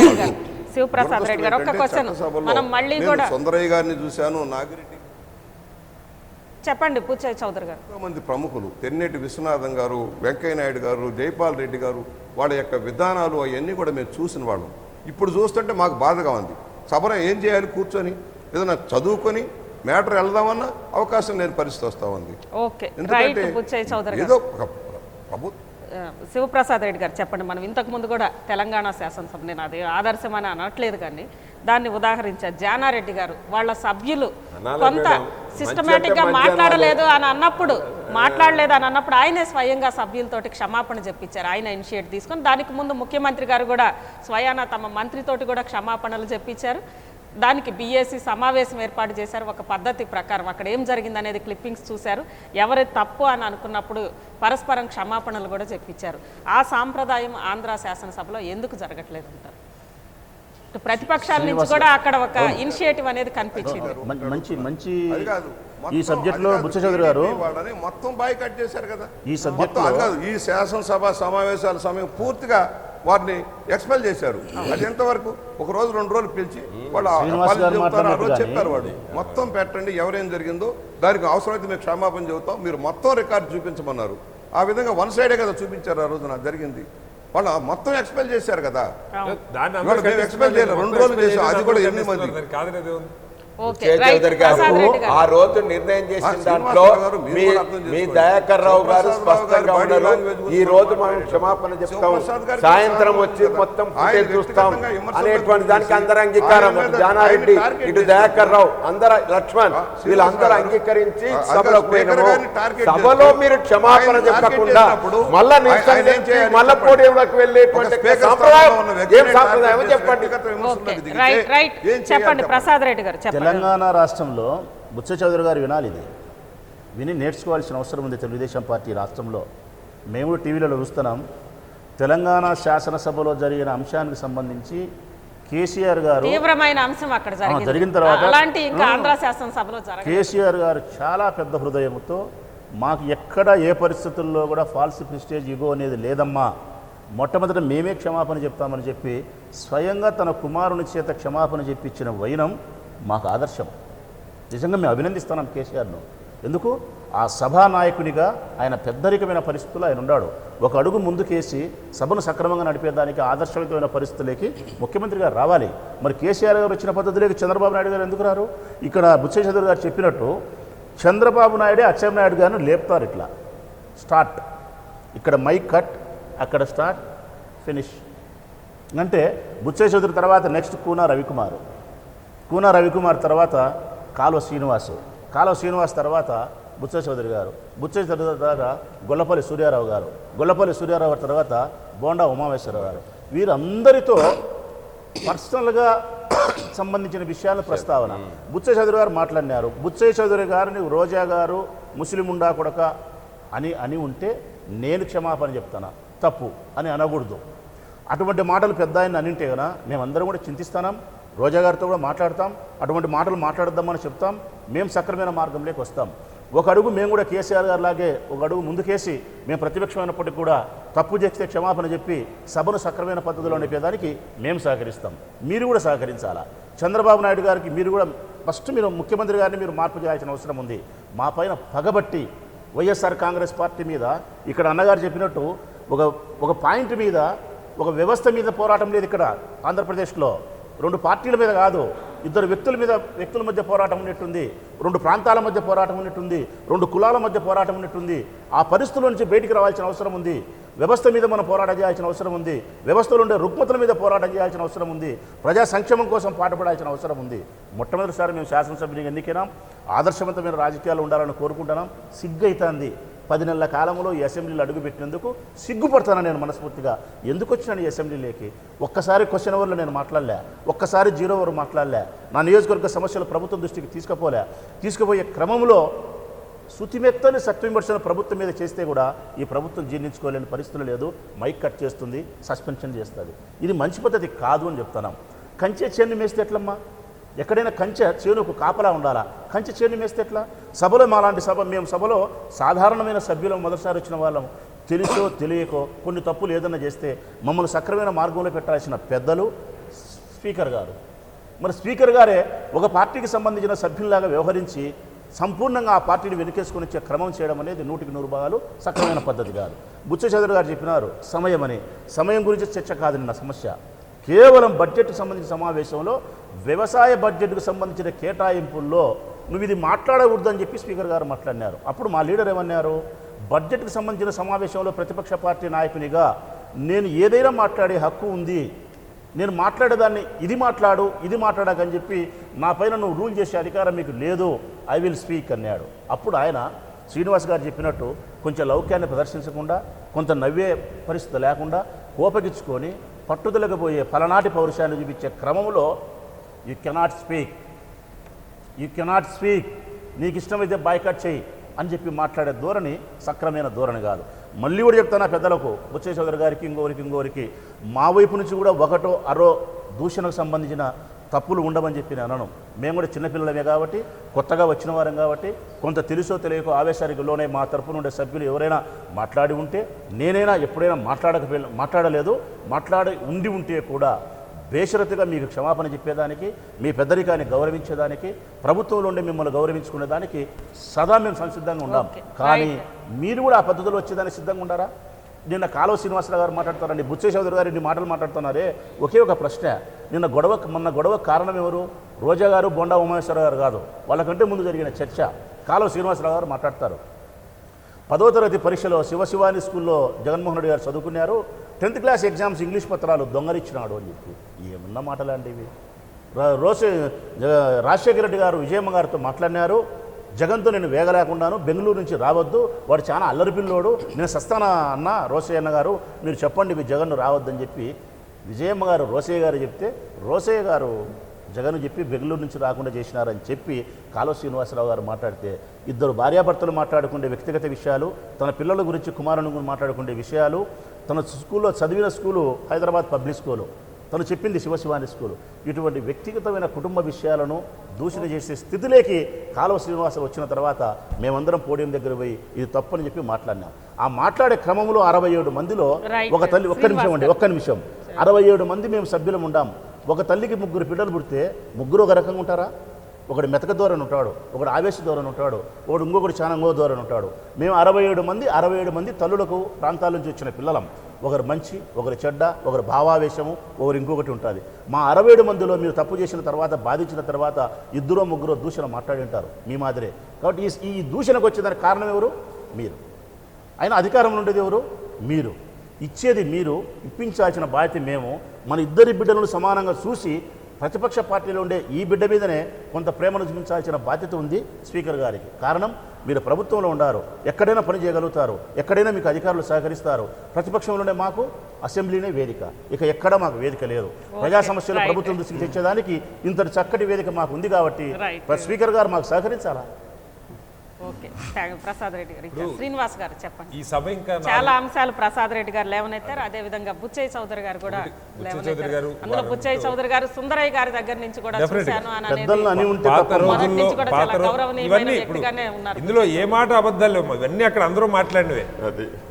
రెడ్డి గారు ఒక క్వశ్చన్ మనం మళ్ళీ కూడా సుందరయ్య గారిని చూశాను, నాగిరెడ్డి చెప్పండి. బుచ్చయ్య చౌదరి గారు, ఎంతోమంది ప్రముఖులు, తెన్నేటి విశ్వనాథం గారు, వెంకయ్య నాయుడు గారు, జైపాల్ రెడ్డి గారు, వాళ్ళ యొక్క విధానాలు అవన్నీ కూడా మేము చూసిన వాళ్ళం. ఇప్పుడు చూస్తుంటే మాకు బాధగా ఉంది. సభలో ఏం చేయాలి కూర్చొని ఏదైనా చదువుకొని మ్యాటర్ వెళ్దామన్నా అవకాశం లేని పరిస్థితి వస్తూ ఉంది. Okay, right. బుచ్చయ్య చౌదరి గారు. ఏదో ఒక ప్రభుత్వం శివప్రసాద్ రెడ్డి గారు చెప్పండి. మనం ఇంతకు ముందు కూడా తెలంగాణ శాసనసభ, నేను అది ఆదర్శం అని అనట్లేదు కానీ దాన్ని ఉదాహరించారు. జానారెడ్డి గారు వాళ్ళ సభ్యులు కొంత సిస్టమేటిక్గా మాట్లాడలేదు అని అన్నప్పుడు ఆయనే స్వయంగా సభ్యులతోటి క్షమాపణ చెప్పించారు. ఆయన ఇనిషియేట్ తీసుకొని దానికి ముందు ముఖ్యమంత్రి గారు కూడా స్వయాన తమ మంత్రితోటి కూడా క్షమాపణలు చెప్పించారు. దానికి బీఏసీ సమావేశం ఏర్పాటు చేశారు ఒక పద్ధతి ప్రకారం. అక్కడ ఏం జరిగింది అనేది క్లిప్పింగ్స్ చూశారు. ఎవరి తప్పు అని అనుకున్నప్పుడు పరస్పరం క్షమాపణలు కూడా చెప్పించారు. ఆ సాంప్రదాయం ఆంధ్ర శాసనసభలో ఎందుకు జరగట్లేదు అంటారు? ప్రతిపక్షాల నుంచి కూడా అక్కడ ఒక ఇనిషియేటివ్ అనేది కనిపించింది. మంచి అది కాదు. ఈ సబ్జెక్ట్లో బుచ్చయ్య చౌదరి గారు వాళ్ళని మొత్తం బాయ్కాట్ చేశారు కదా. ఈ సబ్జెక్ట్ అది కాదు, ఈ శాసనసభ సమావేశాల సమయం పూర్తిగా వారిని ఎక్స్పెల్ చేశారు. అది ఎంతవరకు? ఒక రోజు 2 రోజులు పిలిచి వాళ్ళు చెప్తారు, ఆ రోజు చెప్పారు వాడు మొత్తం పెట్టండి ఎవరేం జరిగిందో, దానికి అవసరమైతే మేము క్షమాపణ చెబుతాం, మీరు మొత్తం రికార్డు చూపించమన్నారు. ఆ విధంగా వన్ సైడే కదా చూపించారు ఆ రోజు నాకు జరిగింది. వాళ్ళు మొత్తం ఎక్స్పెల్ చేశారు కదా. ఎక్స్పెల్ చేయాలి 2 రోజులు చేశారు, అది కూడా 8 మంది. ఆ రోజు నిర్ణయం చేసిన దాంట్లో మీ దయాకర్ రావు గారు స్పష్టంగా ఉన్నారు. ఈ రోజు మనం క్షమాపణ చెప్తాం, సాయంత్రం వచ్చి మొత్తం ఫుటేజ్ చూస్తాం అనేటువంటి దానికి అందరూ అంగీకారం. జానారెడ్డి, ఇటు దయాకర్ రావు, అందరూ లక్ష్మణ్, వీళ్ళందరూ అంగీకరించి సభలో పోయినాము. సభలో మీరు క్షమాపణ చెప్పకుండా మళ్ళా మళ్ళా పోడియంలోకి వెళ్ళేటువంటి సాంప్రదాయం ఏం సాంప్రదాయం చెప్పండి. చెప్పండి ప్రసాద్ రెడ్డి గారు. తెలంగాణ రాష్ట్రంలో బుచ్చయ్య చౌదరి గారు వినాలి, ఇది విని నేర్చుకోవాల్సిన అవసరం ఉంది. తెలుగుదేశం పార్టీ రాష్ట్రంలో మేము టీవీలలో చూస్తున్నాం. తెలంగాణ శాసనసభలో జరిగిన అంశానికి సంబంధించి కేసీఆర్ గారు తీవ్రమైన అంశం అక్కడ జరిగిన తర్వాత అలాంటి ఇంకా ఆంధ్ర శాసనసభలో కేసీఆర్ గారు చాలా పెద్ద హృదయంతో మాకు ఎక్కడ ఏ పరిస్థితుల్లో కూడా ఫాల్స్ ప్రిస్టేజ్ ఇగో అనేది లేదమ్మా, మొట్టమొదట మేమే క్షమాపణ చెప్తామని చెప్పి స్వయంగా తన కుమారుని చేత క్షమాపణ చెప్పించిన వైనం మాకు ఆదర్శం. నిజంగా మేము అభినందిస్తున్నాం కేసీఆర్ను. ఎందుకు? ఆ సభానాయకునిగా ఆయన పెద్దరికమైన పరిస్థితుల్లో ఆయన ఉన్నాడు. ఒక అడుగు ముందుకేసి సభను సక్రమంగా నడిపేదానికి ఆదర్శవంతమైన పరిస్థితులకి ముఖ్యమంత్రి గారు రావాలి. మరి కేసీఆర్ గారు వచ్చిన పద్ధతిలోకి చంద్రబాబు నాయుడు గారు ఎందుకు రారు? ఇక్కడ బుచ్చయ్య చౌదరి గారు చెప్పినట్టు చంద్రబాబు నాయుడే అచ్చెన్నాయుడు గారిని లేపుతారు. ఇట్లా స్టార్ట్, ఇక్కడ మైక్ కట్, అక్కడ స్టార్ట్ ఫినిష్ అంటే బుచ్చయ్య చౌదరి తర్వాత నెక్స్ట్ కూనా రవికుమార్ తర్వాత కాలువ శ్రీనివాస్ తర్వాత బుచ్చయ్య చౌదరి గారు, బుచ్చయ్య చౌదరి తర్వాత గొల్లపల్లి సూర్యారావు తర్వాత బోండా ఉమామేశ్వరరావు గారు. వీరందరితో పర్సనల్గా సంబంధించిన విషయాల ప్రస్తావన బుచ్చయ్య చౌదరి గారు మాట్లాడినారు. బుచ్చయ్య చౌదరి గారిని రోజా గారు ముస్లిం ఉండా కొడక అని ఉంటే నేను క్షమాపణ చెప్తాను, తప్పు అని అనకూడదు. అటువంటి మాటలు పెద్ద ఆయన అనింటే కదా మేమందరం కూడా చింతిస్తున్నాం. రోజా గారితో కూడా మాట్లాడతాం, అటువంటి మాటలు మాట్లాడద్దామని చెప్తాం. మేము సక్రమైన మార్గంలోకి వస్తాం. ఒక అడుగు మేము కూడా కేసీఆర్ గారు లాగే ఒక అడుగు ముందుకేసి మేము ప్రతిపక్షమైనప్పటికీ కూడా తప్పు చేస్తే క్షమాపణ చెప్పి సభను సక్రమైన పద్ధతిలో నడిపేదానికి మేము సహకరిస్తాం. మీరు కూడా సహకరించాలా. చంద్రబాబు నాయుడు గారికి మీరు కూడా ఫస్ట్ మీరు ముఖ్యమంత్రి గారిని మీరు మార్పు చేయాల్సిన అవసరం ఉంది. మా పైన పగబట్టి వైఎస్ఆర్ కాంగ్రెస్ పార్టీ మీద ఇక్కడ అన్నగారు చెప్పినట్టు ఒక పాయింట్ మీద ఒక వ్యవస్థ మీద పోరాటం లేదు ఇక్కడ ఆంధ్రప్రదేశ్లో. 2 పార్టీల మీద కాదు, 2 వ్యక్తుల మధ్య పోరాటం ఉన్నట్టుంది, 2 ప్రాంతాల మధ్య పోరాటం ఉన్నట్టుంది, 2 కులాల మధ్య పోరాటం ఉన్నట్టుంది. ఆ పరిస్థితుల నుంచి బయటికి రావాల్సిన అవసరం ఉంది. వ్యవస్థ మీద మనం పోరాటం చేయాల్సిన అవసరం ఉంది. వ్యవస్థలో ఉండే రుగ్మతల మీద పోరాటం చేయాల్సిన అవసరం ఉంది. ప్రజా సంక్షేమం కోసం పాటుపడాల్సిన అవసరం ఉంది. మొట్టమొదటిసారి మేము శాసనసభ్యునిగా ఎన్నికైనాం. ఆదర్శవంతమైన రాజకీయాలు ఉండాలని కోరుకుంటున్నాం. సిగ్గైతుంది 10 నెలల కాలంలో ఈ అసెంబ్లీలో అడుగుపెట్టినందుకు సిగ్గుపడతాను నేను మనస్ఫూర్తిగా. ఎందుకు వచ్చినాను ఈ అసెంబ్లీలోకి? ఒక్కసారి క్వశ్చన్ అవర్లో నేను మాట్లాడలే, ఒక్కసారి 0 అవర్ మాట్లాడలే. నా నియోజకవర్గ సమస్యలు ప్రభుత్వం దృష్టికి తీసుకుపోయే క్రమంలో శుతిమెత్తని సత్విమర్శన ప్రభుత్వం మీద చేస్తే కూడా ఈ ప్రభుత్వం జీర్ణించుకోలేని పరిస్థితులు లేదు. మైక్ కట్ చేస్తుంది, సస్పెన్షన్ చేస్తుంది. ఇది మంచి పద్ధతి కాదు అని చెప్తున్నాం. కంచె చేను మేస్తే ఎట్లమ్మా? ఎక్కడైనా కంచె చేనుకు కాపలా ఉండాలా? కంచె చేను మేస్తే ఎట్లా? సభలో మాలాంటి మేము సభలో సాధారణమైన సభ్యులం, మొదటిసారి వచ్చిన వాళ్ళం. తెలుసో తెలియకో కొన్ని తప్పులు ఏదన్నా చేస్తే మమ్మల్ని సక్రమైన మార్గంలో పెట్టాల్సిన పెద్దలు స్పీకర్ గారు. మరి స్పీకర్ గారే ఒక పార్టీకి సంబంధించిన సభ్యుల్లాగా వ్యవహరించి సంపూర్ణంగా ఆ పార్టీని వెనుకేసుకొని వచ్చే క్రమం చేయడం అనేది 100కి 100 భాగాలు సక్రమైన పద్ధతి కాదు. బుచ్చయ్య చౌదరి గారు చెప్పినారు సమయం గురించి చర్చ కాదు నిన్న సమస్య. కేవలం బడ్జెట్కు సంబంధించిన సమావేశంలో వ్యవసాయ బడ్జెట్కు సంబంధించిన కేటాయింపుల్లో నువ్వు ఇది మాట్లాడకూడదని చెప్పి స్పీకర్ గారు మాట్లాడినారు. అప్పుడు మా లీడర్ ఏమన్నారు, బడ్జెట్కు సంబంధించిన సమావేశంలో ప్రతిపక్ష పార్టీ నాయకునిగా నేను ఏదైనా మాట్లాడే హక్కు ఉంది, నేను మాట్లాడేదాన్ని ఇది మాట్లాడు ఇది మాట్లాడకని చెప్పి నా పైన నువ్వు రూల్ చేసే అధికారం మీకు లేదు, ఐ విల్ స్పీక్ అన్నాడు. అప్పుడు ఆయన శ్రీనివాస్ గారు చెప్పినట్టు కొంచెం లౌక్యాన్ని ప్రదర్శించకుండా, కొంత నవ్వే పరిస్థితి లేకుండా కోపగించుకొని పట్టుదలకు పోయే పలనాటి పౌరుషాన్ని చూపించే క్రమంలో యూ కెనాట్ స్పీక్, నీకు ఇష్టమైతే బాయ్కాట్ చేయి అని చెప్పి మాట్లాడే ధోరణి సక్రమైన ధోరణి కాదు. మళ్ళీ కూడా చెప్తాను ఆ పెద్దలకు, బుచ్చయ్య చౌదరి గారికి, ఇంకోరికి మా వైపు నుంచి కూడా ఒకటో అరో దూషణకు సంబంధించిన తప్పులు ఉండమని చెప్పి నేను అనను. మేము కూడా చిన్నపిల్లలమే కాబట్టి, కొత్తగా వచ్చిన వారం కాబట్టి, కొంత తెలుసో తెలియకో ఆవేశానికి లోనే మా తరపున ఉండే సభ్యులు ఎవరైనా మాట్లాడి ఉంటే, నేనైనా ఎప్పుడైనా మాట్లాడలేదు, మాట్లాడి ఉంటే కూడా బేషరతుగా మీకు క్షమాపణ చెప్పేదానికి, మీ పెద్దరికాన్ని గౌరవించేదానికి, ప్రభుత్వంలో ఉండే మిమ్మల్ని గౌరవించుకునేదానికి సదా మేము సంసిద్ధంగా ఉన్నాం. కానీ మీరు కూడా ఆ పద్ధతిలో వచ్చేదానికి సిద్ధంగా ఉండారా? నిన్న కాలువ శ్రీనివాసరావు గారు మాట్లాడుతారండి, బుచ్చయ్య చౌదరి గారు ఇన్ని మాటలు మాట్లాడుతున్నారే. ఒకే ఒక ప్రశ్న, మొన్న గొడవ కారణం ఎవరు? రోజా గారు, బొండా ఉమేశ్వర గారు కాదు. వాళ్ళకంటే ముందు జరిగిన చర్చ. కాలువ శ్రీనివాసరావు గారు మాట్లాడతారు, 10వ తరగతి పరీక్షలో శివాని స్కూల్లో జగన్మోహన్ రెడ్డి గారు చదువుకున్నారు, 10th క్లాస్ ఎగ్జామ్స్ ఇంగ్లీష్ పత్రాలు దొంగలిచ్చినాడు అని చెప్పి. ఏమన్నా మాటలాంటివి. రాజశేఖర రెడ్డి గారు విజయమ్మ గారితో మాట్లాడినారు, జగన్తో నేను వేగలేకున్నాను, బెంగళూరు నుంచి రావద్దు, వాడు చాలా అల్లరిపిల్లోడు, నేను సస్తానా అన్న రోసయ్య గారు, మీరు చెప్పండి మీ జగన్ రావద్దని చెప్పి విజయమ్మ గారు రోసయ్య గారు చెప్తే, రోసయ్య గారు జగన్ చెప్పి బెంగళూరు నుంచి రాకుండా చేసినారని చెప్పి కాలువ శ్రీనివాసరావు గారు మాట్లాడితే, ఇద్దరు భార్యాభర్తలు మాట్లాడుకునే వ్యక్తిగత విషయాలు, తన పిల్లల గురించి కుమారుని గురించి మాట్లాడుకునే విషయాలు, తన స్కూల్లో చదివిన స్కూలు హైదరాబాద్ పబ్లిక్ స్కూలు, తను చెప్పింది శివాని స్కూలు, ఇటువంటి వ్యక్తిగతమైన కుటుంబ విషయాలను దూషణ చేసే స్థితిలోకి కాలువ శ్రీనివాసరావు వచ్చిన తర్వాత మేమందరం పోడియం దగ్గర పోయి ఇది తప్పని చెప్పి మాట్లాడినాం. ఆ మాట్లాడే క్రమంలో 67 మందిలో ఒక తల్లి, ఒక్క నిమిషం 67 మంది మేము సభ్యులం ఉండాం. ఒక తల్లికి 3 బిడ్డలు పుడితే ముగ్గురు ఒక రకంగా ఉంటారా? ఒకడు మెతక ధోరణి ఉంటాడు, ఒకడు ఆవేశ ధోరణి ఉంటాడు, ఒకడు ఇంకొకటి చాలా ధోరణి ఉంటాడు. మేము 67 మంది తల్లులకు ప్రాంతాల నుంచి వచ్చిన పిల్లలం. ఒకరు మంచి, ఒకరు చెడ్డ, ఒకరు భావావేశము, ఒకరు ఇంకొకటి ఉంటుంది. మా 67 మందిలో మీరు తప్పు చేసిన తర్వాత, బాధించిన తర్వాత 2-3 దూషణ మాట్లాడి ఉంటారు మీ మాదిరే. కాబట్టి ఈ దూషణకు వచ్చేదానికి కారణం ఎవరు? మీరు. అయినా అధికారంలో ఉండేది ఎవరు? మీరు. ఇచ్చేది మీరు, ఇప్పించాల్సిన బాధ్యత మేము. మన ఇద్దరి బిడ్డలను సమానంగా చూసి ప్రతిపక్ష పార్టీలో ఉండే ఈ బిడ్డ మీదనే కొంత ప్రేమను చూపించాల్సిన బాధ్యత ఉంది స్పీకర్ గారికి. కారణం, మీరు ప్రభుత్వంలో ఉండారు, ఎక్కడైనా పని చేయగలుగుతారు, ఎక్కడైనా మీకు అధికారులు సహకరిస్తారు. ప్రతిపక్షంలోనే మాకు అసెంబ్లీనే వేదిక, ఇక ఎక్కడ మాకు వేదిక లేదు. ప్రజా సమస్యలు ప్రభుత్వం దృష్టికి తెచ్చేదానికి ఇంతటి చక్కటి వేదిక మాకు ఉంది కాబట్టి స్పీకర్ గారు మాకు సహకరించాలా? ఓకే, ప్రసాద్ రెడ్డి గారు. శ్రీనివాస్ గారు చెప్పండి. ఈ సభ ఇంకా చాలా అంశాలు ప్రసాద్ రెడ్డి గారు లేవనెత్తారు, అదే విధంగా బుచ్చయ్య చౌదరి గారు కూడా లేవనెత్తారు. అందులో బుచ్చయ్య చౌదరి గారు సుందరయ్య గారి దగ్గర నుంచి కూడా చూశాను అని ఇందులో ఏ మాట అబద్ధాలు లేవు, ఇవన్నీ అక్కడ అందరూ మాట్లాడినవే,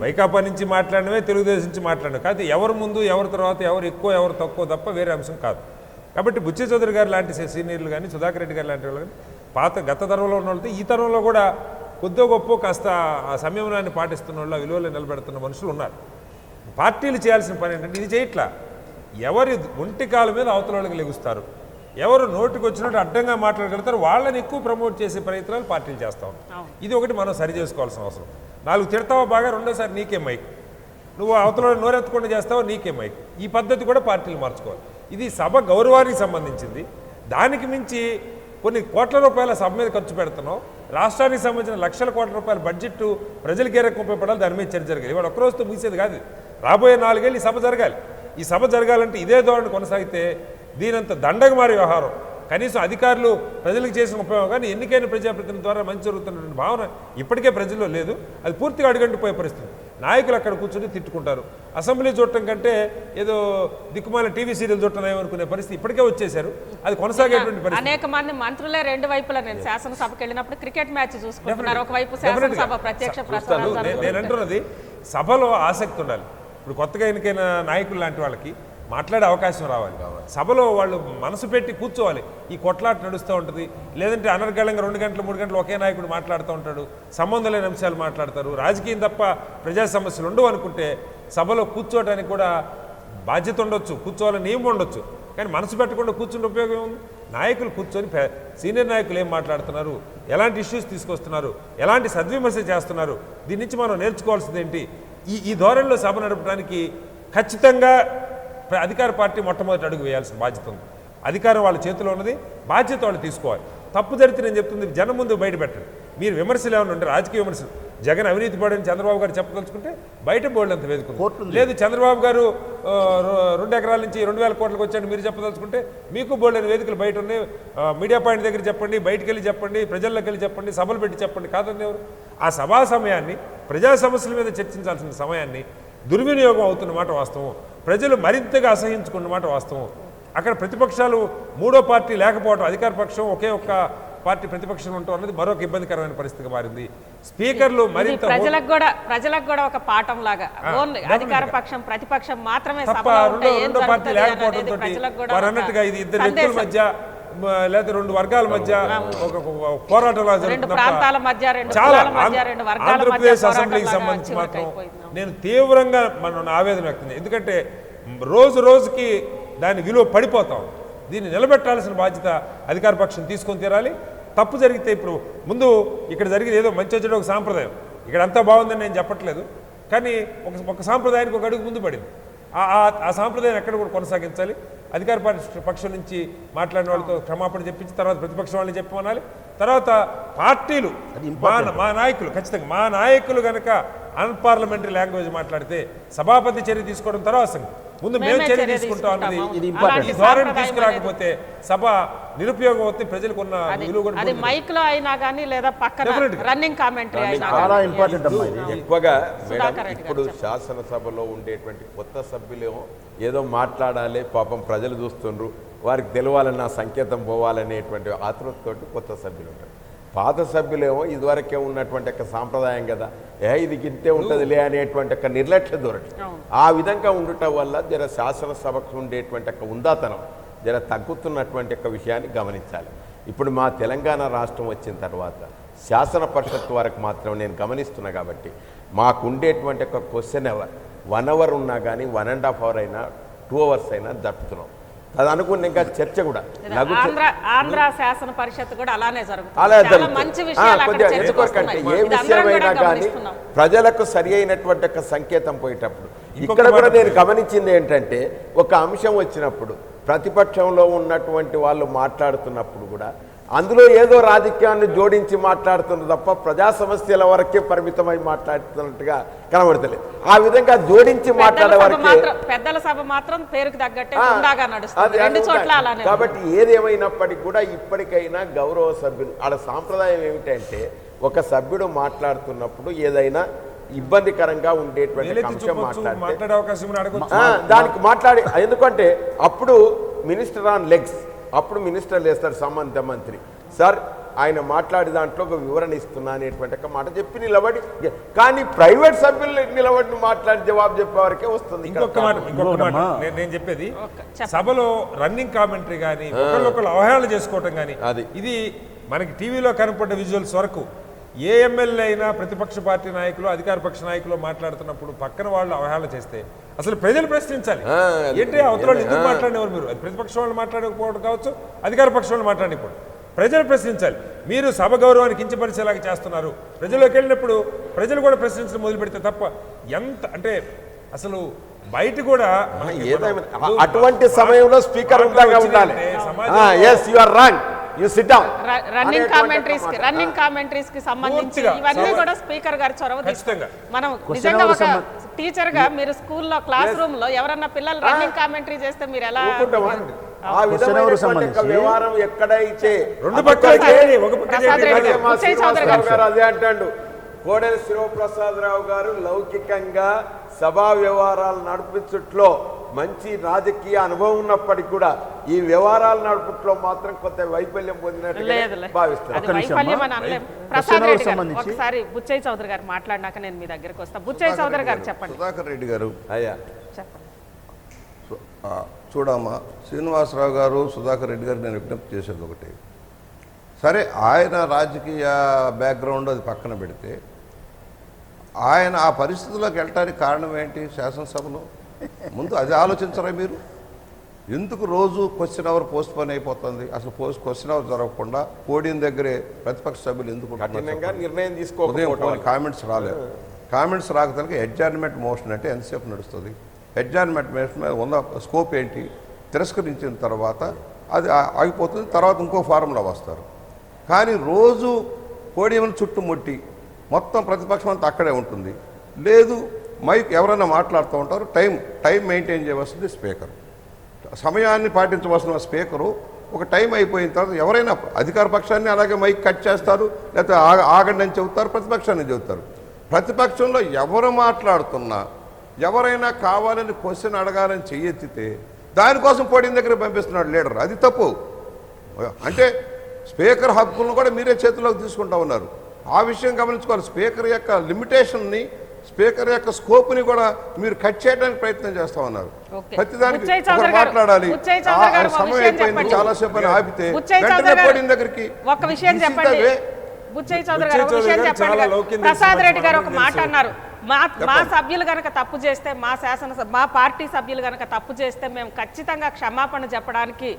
వైకాపా నుంచి మాట్లాడినవే, తెలుగుదేశం నుంచి మాట్లాడినవి కాదు. ఎవరు ముందు ఎవరి తర్వాత ఎవరు ఎక్కువ ఎవరు తక్కువ తప్ప వేరే అంశం కాదు. కాబట్టి బుచ్చయ్య చౌదరి గారు లాంటి సీనియర్లు కానీ, సుధాకర్ రెడ్డి గారు లాంటి వాళ్ళు కానీ, గత తరంలో ఉన్న వాళ్ళతో ఈ తరంలో కూడా కొద్దిగా గొప్ప కాస్త ఆ సంయమనాన్ని పాటిస్తున్న వాళ్ళు, విలువలు నిలబెడుతున్న మనుషులు ఉన్నారు. పార్టీలు చేయాల్సిన పని ఏంటంటే ఇది చేయట్లా. ఎవరి ఒంటి కాలు మీద అవతల వాళ్ళకి లెగుస్తారు, ఎవరు నోటికి వచ్చినట్టు అడ్డంగా మాట్లాడగలుగుతారు, వాళ్ళని ఎక్కువ ప్రమోట్ చేసే ప్రయత్నాలు పార్టీలు చేస్తూ ఉంటాం. ఇది ఒకటి మనం సరి చేసుకోవాల్సిన అవసరం. 4 తిడతావా బాగా, రెండోసారి నీకే మైక్, నువ్వు అవతల నోరెత్తకుండా చేస్తావో నీకే మైక్. ఈ పద్ధతి కూడా పార్టీలు మార్చుకోవాలి. ఇది సభ గౌరవానికి సంబంధించింది. దానికి మించి కొన్ని కోట్ల రూపాయల సభ మీద ఖర్చు పెడుతున్నాం. రాష్ట్రానికి సంబంధించిన లక్షల కోట్ల రూపాయల బడ్జెట్ ప్రజలకి ఏ రకం ఉపయోగపడాలి దాని మీద చర్చ జరగాలి. ఇవాళ ఒక్కరోజుతో ముగిసేది కాదు. రాబోయే 4 ఏళ్ళు ఈ సభ జరగాలి. ఈ సభ జరగాలంటే ఇదే ధోరణి కొనసాగితే దీనంత దండగ మారి వ్యవహారం. కనీసం అధికారులు ప్రజలకు చేసిన ఉపయోగం కానీ ఎన్నికైన ప్రజాప్రతినిధుల ద్వారా మంచి జరుగుతున్నటువంటి భావన ఇప్పటికే ప్రజల్లో లేదు. అది పూర్తిగా అడుగంటిపోయే పరిస్థితి. నాయకులు అక్కడ కూర్చొని తిట్టుకుంటారు. అసెంబ్లీ చూడటం కంటే ఏదో దిక్కుమాల టీవీ సీరియల్ చూడటం ఏమనుకునే పరిస్థితి ఇప్పటికే వచ్చేసారు. అది కొనసాగేటువంటి పరిస్థితి. అనేక మంది మంత్రులే 2 వైపులా, నేను శాసనసభకి వెళ్ళినప్పుడు క్రికెట్ మ్యాచ్ చూసుకుంటున్నారు, ఒకవైపు శాసనసభ ప్రత్యక్ష ప్రసారం. నేను అంటున్నది సభలో ఆసక్తి ఉండాలి. ఇప్పుడు కొత్తగా ఎన్నికైన నాయకులు లాంటి వాళ్ళకి మాట్లాడే అవకాశం రావాలి. సభలో వాళ్ళు మనసు పెట్టి కూర్చోవాలి. ఈ కొట్లాట నడుస్తూ ఉంటుంది. లేదంటే అనర్గళంగా 2 గంటలు 3 గంటలు ఒకే నాయకుడు మాట్లాడుతూ ఉంటాడు, సంబంధం లేని అంశాలు మాట్లాడతారు, రాజకీయం తప్ప ప్రజా సమస్యలు ఉండవు అనుకుంటే సభలో కూర్చోవడానికి కూడా బాధ్యత ఉండొచ్చు, కూర్చోవాలని నియమం ఉండొచ్చు, కానీ మనసు పెట్టకుండా కూర్చుంటే ఉపయోగం ఉంది. నాయకులు కూర్చొని సీనియర్ నాయకులు ఏం మాట్లాడుతున్నారు, ఎలాంటి ఇష్యూస్ తీసుకొస్తున్నారు, ఎలాంటి సద్విమర్శ చేస్తున్నారు, దీని నుంచి మనం నేర్చుకోవాల్సింది ఏంటి, ఈ ధోరణిలో సభ నడపడానికి ఖచ్చితంగా అధికార పార్టీ మొట్టమొదటి అడుగు వేయాల్సిన బాధ్యత ఉంది. అధికారం వాళ్ళ చేతిలో ఉన్నది, బాధ్యత వాళ్ళు తీసుకోవాలి. తప్పు జరిగితే నేను చెప్తుంది జనం ముందు బయట పెట్టండి. మీరు విమర్శలు ఏమైనా ఉంటే రాజకీయ విమర్శలు, జగన్ అవినీతి పడని చంద్రబాబు గారు చెప్పదలుచుకుంటే బయట బోర్డు అంత వేదుకుంది. లేదు చంద్రబాబు గారు 2 ఎకరాల నుంచి 2000 కోట్లకు వచ్చాడు మీరు చెప్పదలుచుకుంటే మీకు బోర్డు అని వేదికలు బయట ఉన్నాయి. మీడియా పాయింట్ దగ్గర చెప్పండి, బయటకు వెళ్ళి చెప్పండి, ప్రజల్లోకి వెళ్ళి చెప్పండి, సభలు పెట్టి చెప్పండి. కాదండి ఎవరు ఆ సభా సమయాన్ని, ప్రజా సమస్యల మీద చర్చించాల్సిన సమయాన్ని దుర్వినియోగం అవుతున్న మాట వాస్తవం. ప్రజలు మరింతగా అసహించుకున్న మాట వాస్తవం. అక్కడ ప్రతిపక్షాలు మూడో పార్టీ లేకపోవడం, అధికార పక్షం ఒకే ఒక్క పార్టీ ప్రతిపక్షం ఉండటం అన్నది మరొక ఇబ్బందికరమైన పరిస్థితిగా మారింది. స్పీకర్లు మరింత ప్రజలకు కూడా ఒక పాఠం లాగా ఓన్లీ అధికార పక్షం ప్రతిపక్షం మాత్రమే తప్ప రెండో పార్టీ లేకపోవడంతో వారు అన్నట్టుగా ఇది ఇద్దరు వ్యక్తుల మధ్య లేదా 2 వర్గాల మధ్య ఒక పోరాటంలా జరుగుతుంది. చాలా ఆంధ్రప్రదేశ్ అసెంబ్లీకి సంబంధించి మాత్రం నేను తీవ్రంగా మన ఆవేదన వ్యక్తం. ఎందుకంటే రోజు రోజుకి దాని విలువ పడిపోతాం. దీన్ని నిలబెట్టాల్సిన బాధ్యత అధికార పక్షం తీసుకొని తీరాలి. తప్పు జరిగితే ఇప్పుడు ముందు ఇక్కడ జరిగేది ఏదో మంచి వచ్చేది ఒక సాంప్రదాయం, ఇక్కడ అంతా బాగుందని నేను చెప్పట్లేదు, కానీ ఒక సాంప్రదాయానికి ఒక అడుగు ముందు పడింది. ఆ సాంప్రదాయం ఎక్కడ కూడా కొనసాగించాలి. అధికార పక్షం నుంచి మాట్లాడిన వాళ్ళతో క్షమాపణ చెప్పించి తర్వాత ప్రతిపక్షం వాళ్ళని చెప్పమనాలి. తర్వాత పార్టీలు మా నాయకులు ఖచ్చితంగా మా నాయకులు కనుక అన్పార్లమెంటరీ లాంగ్వేజ్ మాట్లాడితే సభాపతి చర్య తీసుకోవడం తర్వాత సంగతి. ముందు మేము చర్య తీసుకుంటాం అన్నది ఈ ధోరణి తీసుకురాకపోతే సభ నిరుపయోగం అవుతుంది. ప్రజలకు ఉన్న విలువ కూడా అది మైక్ లో అయినా కానీ లేదా పక్కన రన్నింగ్ కామెంటరీ అయినా చాలా ఇంపార్టెంట్ అమ్మా. ఎక్కువగా మేడం ఇప్పుడు శాసనసభలో ఉండేటువంటి కొత్త సభ్యులు ఏదో మాట్లాడాలి, పాపం ప్రజలు చూస్తుండ్రు, వారికి తెలవాలన్న సంకేతం పోవాలనేటువంటి ఆతృతతోటి కొత్త సభ్యులు ఉంటారు. పాత సభ్యులేమో ఇదివరకే ఉన్నటువంటి ఒక సాంప్రదాయం కదా, ఇది గింతే ఉంటుందిలే అనేటువంటి ఒక నిర్లక్ష్య ధోరణి. ఆ విధంగా ఉండటం వల్ల జర శాసనసభకు ఉండేటువంటి ఒక ఉందాతనం జర తగ్గుతున్నటువంటి ఒక విషయాన్ని గమనించాలి. ఇప్పుడు మా తెలంగాణ రాష్ట్రం వచ్చిన తర్వాత శాసన పరిషత్ వరకు మాత్రం నేను గమనిస్తున్నా కాబట్టి మాకు ఉండేటువంటి ఒక క్వశ్చన్ అవర్ 1 అవర్ ఉన్నా కానీ 1.5 అవర్ అయినా 2 అవర్స్ అయినా జరుపుతున్నాం. అది అనుకున్న ఇంకా చర్చ కూడా ఆంధ్ర శాసన పరిషత్ కూడా అలానే జరుగుతుంది. ఎందుకంటే ఏ విషయమైనా కానీ ప్రజలకు సరి అయినటువంటి ఒక సంకేతం పోయేటప్పుడు ఇక్కడ కూడా నేను గమనించింది ఏంటంటే ఒక అంశం వచ్చినప్పుడు ప్రతిపక్షంలో ఉన్నటువంటి వాళ్ళు మాట్లాడుతున్నప్పుడు కూడా అందులో ఏదో రాజకీయాన్ని జోడించి మాట్లాడుతున్నారు తప్ప ప్రజా సమస్యల వరకే పరిమితమై మాట్లాడుతున్నట్టుగా కనబడతలేదు. ఆ విధంగా జోడించి మాట్లాడే వరకే పెద్దల సభ మాత్రం పేరుకు తగ్గట్టే ఉండగా నడుస్తుంది రెండు చోట్ల అలానే. కాబట్టి ఏదేమైనప్పటికీ కూడా ఇప్పటికైనా గౌరవ సభ్యులు ఆడ సాంప్రదాయం ఏమిటంటే ఒక సభ్యుడు మాట్లాడుతున్నప్పుడు ఏదైనా ఇబ్బందికరంగా ఉండేటువంటి అంశం దానికి మాట్లాడి, ఎందుకంటే అప్పుడు మినిస్టర్ ఆన్ లెగ్స్, అప్పుడు మినిస్టర్ లేస్తాడు సంబంధిత మంత్రి, సార్ ఆయన మాట్లాడే దాంట్లో ఒక వివరణ ఇస్తున్నా అనేటువంటి ఒక మాట చెప్పి నిలబడి, కానీ ప్రైవేట్ సభ్యులు నిలబడి మాట్లాడి జవాబు చెప్పే వరకే వస్తుంది. ఇంకొక మాట నేను చెప్పేది, సభలో రన్నింగ్ కామెంటరీ కానీ ఒకళ్ళొకళ్ళు అవహేళన చేసుకోవటం కానీ ఇది మనకి టీవీలో కనపడ్డ విజువల్స్ వరకు ఏ ఎమ్మెల్యే అయినా ప్రతిపక్ష పార్టీ నాయకులు అధికార పక్ష నాయకులు మాట్లాడుతున్నప్పుడు పక్కన వాళ్ళు అవహేళన చేస్తే అసలు ప్రజలు ప్రశ్నించాలి. ఏంటి అవతల వాళ్ళు ఎందుకు మాట్లాడేవారు మీరు? అది ప్రతిపక్ష వాళ్ళు మాట్లాడకపోవడం కావచ్చు, అధికార పక్షం వాళ్ళు మాట్లాడకపోవడం, ప్రజలు ప్రశ్నించాలి. మీరు సభ గౌరవాన్ని కించపరిచేలాగా చేస్తున్నారు. ప్రజల్లోకి వెళ్ళినప్పుడు ప్రజలు కూడా ప్రశ్నించడం మొదలు పెడితే తప్ప ఎంత అంటే అసలు బయట కూడా అటువంటి సమయంలో స్పీకర్ ఉండాలి. yes you are wrong, you sit down. Running commentaries కి సంబంధించి ఇవన్నీ కూడా స్పీకర్ గారి చొరవ తీసుకుంటాం. మనం నిజంగా ఒక టీచర్ గా మీరు స్కూల్లో క్లాస్ రూమ్ లో ఎవరన్నా పిల్లలు రన్నింగ్ కామెంటరీ చేస్తే మీరు ఎలా ఆ విధమైన వ్యవహారం ఎక్కడైతే అదే అంటాడు కోడెల శివప్రసాదరావు గారు లౌకికంగా సభా వ్యవహారాలు నడిపించట్లో మంచి రాజకీయ అనుభవం ఉన్నప్పటికీ కూడా ఈ వ్యవహారాలు నడుపుట్లో మాత్రం కొంత వైఫల్యం పొందినట్టు భావిస్తారు. ఒకసారి బుచ్చయ్య చౌదరి గారు మాట్లాడినాక నేను మీ దగ్గరకు వస్తా. బుచ్చయ్య చౌదరి గారు చెప్పండి. సుధాకర్ రెడ్డి గారు అయ్యా చూడమ్మా, శ్రీనివాసరావు గారు సుధాకర్ రెడ్డి గారు నేను విజ్ఞప్తి చేసేది ఒకటి, సరే ఆయన రాజకీయ బ్యాక్గ్రౌండ్ అది పక్కన పెడితే ఆయన ఆ పరిస్థితుల్లోకి వెళ్ళటానికి కారణం ఏంటి? శాసనసభలో ముందు అది ఆలోచించరా మీరు? ఎందుకు రోజు క్వశ్చన్ అవర్ పోస్ట్ పోన్ అయిపోతుంది? అసలు క్వశ్చన్ అవర్ జరగకుండా పోడియం దగ్గరే ప్రతిపక్ష సభ్యులు ఎందుకు కఠినంగా నిర్ణయం ఉదయం తీసుకోకపోవడం. కామెంట్స్ రాలేదు. కామెంట్స్ రాకదానికి ఎడ్జార్న్మెంట్ మోషన్ అంటే ఎంతసేపు నడుస్తుంది? ఎడ్జార్న్మెంట్ మోషన్ మీద ఉన్న స్కోప్ ఏంటి? తిరస్కరించిన తర్వాత అది ఆగిపోతుంది, తర్వాత ఇంకో ఫారంలో వస్తారు. కానీ రోజు పోడియం చుట్టుముట్టి మొత్తం ప్రతిపక్షం అంతా అక్కడే ఉంటుంది. లేదు మైక్ ఎవరైనా మాట్లాడుతూ ఉంటారు, టైం మెయింటైన్ చేయవలసింది స్పీకర్. సమయాన్ని పాటించవలసిన స్పీకరు ఒక టైం అయిపోయిన తర్వాత ఎవరైనా అధికార పక్షాన్ని అలాగే మైక్ కట్ చేస్తారు, లేకపోతే ఆగండి అని చెబుతారు, ప్రతిపక్షాన్ని చెబుతారు. ప్రతిపక్షంలో ఎవరు మాట్లాడుతున్నా ఎవరైనా కావాలని క్వశ్చన్ అడగాలని చెయ్యెత్తితే దానికోసం పోడియం దగ్గర పంపిస్తున్నాడు లీడర్. అది తప్పు. అంటే స్పీకర్ హక్కులను కూడా మీరే చేతిలోకి తీసుకుంటా ఉన్నారు. ఆ విషయం గమనించుకోవాలి. స్పీకర్ యొక్క లిమిటేషన్ని, స్పీకర్ యొక్క స్కోప్ని కూడా మీరు కట్ చేయడానికి ప్రయత్నం చేస్తా ఉన్నారు. ప్రతిదానికి ఒకరు మాట్లాడాలి, సమయం అయిపోయింది చాలాసేపు అని ఆపితే వెంటనే పోడియం దగ్గరికి. ఒక విషయం చెప్పండి బుచ్చయ్య చౌదరి గారు, ఒక విషయం చెప్పండి. ప్రసాద్ రెడ్డి గారు ఒక మాట అన్నారు, మా సభ్యులు గనక తప్పు చేస్తే, మా పార్టీ సభ్యులు గనక తప్పు చేస్తే మేము ఖచ్చితంగా క్షమాపణ చెప్పడానికి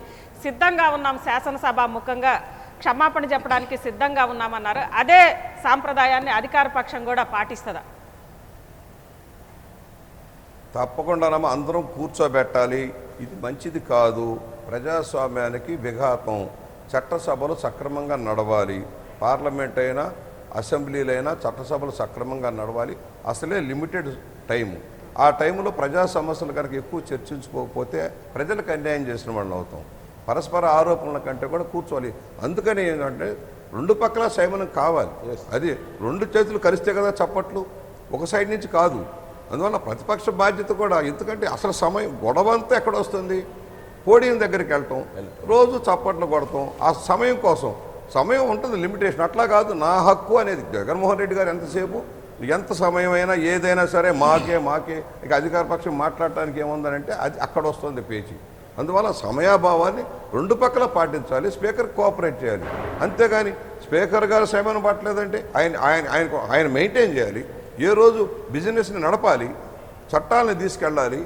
సిద్ధంగా ఉన్నాం, శాసనసభ ముఖంగా క్షమాపణ చెప్పడానికి సిద్ధంగా ఉన్నామన్నారు. అదే సాంప్రదాయాన్ని అధికార పక్షం కూడా పాటిస్తుందా? తప్పకుండానమ్మా, అందరం కూర్చోబెట్టాలి. ఇది మంచిది కాదు, ప్రజాస్వామ్యానికి విఘాతం. చట్టసభలు సక్రమంగా నడవాలి. పార్లమెంట్ అయినా అసెంబ్లీలైనా చట్టసభలు సక్రమంగా నడవాలి. అసలే లిమిటెడ్ టైము. ఆ టైంలో ప్రజా సమస్యలు కనుక ఎక్కువ చర్చించుకోకపోతే ప్రజలకు అన్యాయం చేసిన వాళ్ళని అవుతాం. పరస్పర ఆరోపణల కంటే కూడా కూర్చోవాలి. అందుకని ఏంటంటే రెండు పక్కల సంయమనం కావాలి. అది రెండు చేతులు కలిస్తే కదా చప్పట్లు, ఒక సైడ్ నుంచి కాదు. అందువల్ల ప్రతిపక్ష బాధ్యత కూడా. ఎందుకంటే అసలు సమయం గొడవ అంతా ఎక్కడ వస్తుంది? పోడియం దగ్గరికి వెళ్ళటం, రోజు చప్పట్లు కొడతాం. ఆ సమయం కోసం సమయం ఉంటుంది, లిమిటేషన్. అట్లా కాదు, నా హక్కు అనేది. జగన్మోహన్ రెడ్డి గారు ఎంతసేపు ఎంత సమయమైనా ఏదైనా సరే మాకే ఇక అధికార పక్షం మాట్లాడటానికి ఏముందనంటే అది అక్కడ వస్తుంది పేచి. అందువల్ల సమయాభావాన్ని రెండు పక్కల పాటించాలి, స్పీకర్ కోఆపరేట్ చేయాలి. అంతేగాని స్పీకర్ గారు సమయం పట్టలేదంటే ఆయన మెయింటైన్ చేయాలి. ఏ రోజు బిజినెస్ని నడపాలి, చట్టాలను తీసుకెళ్ళాలి,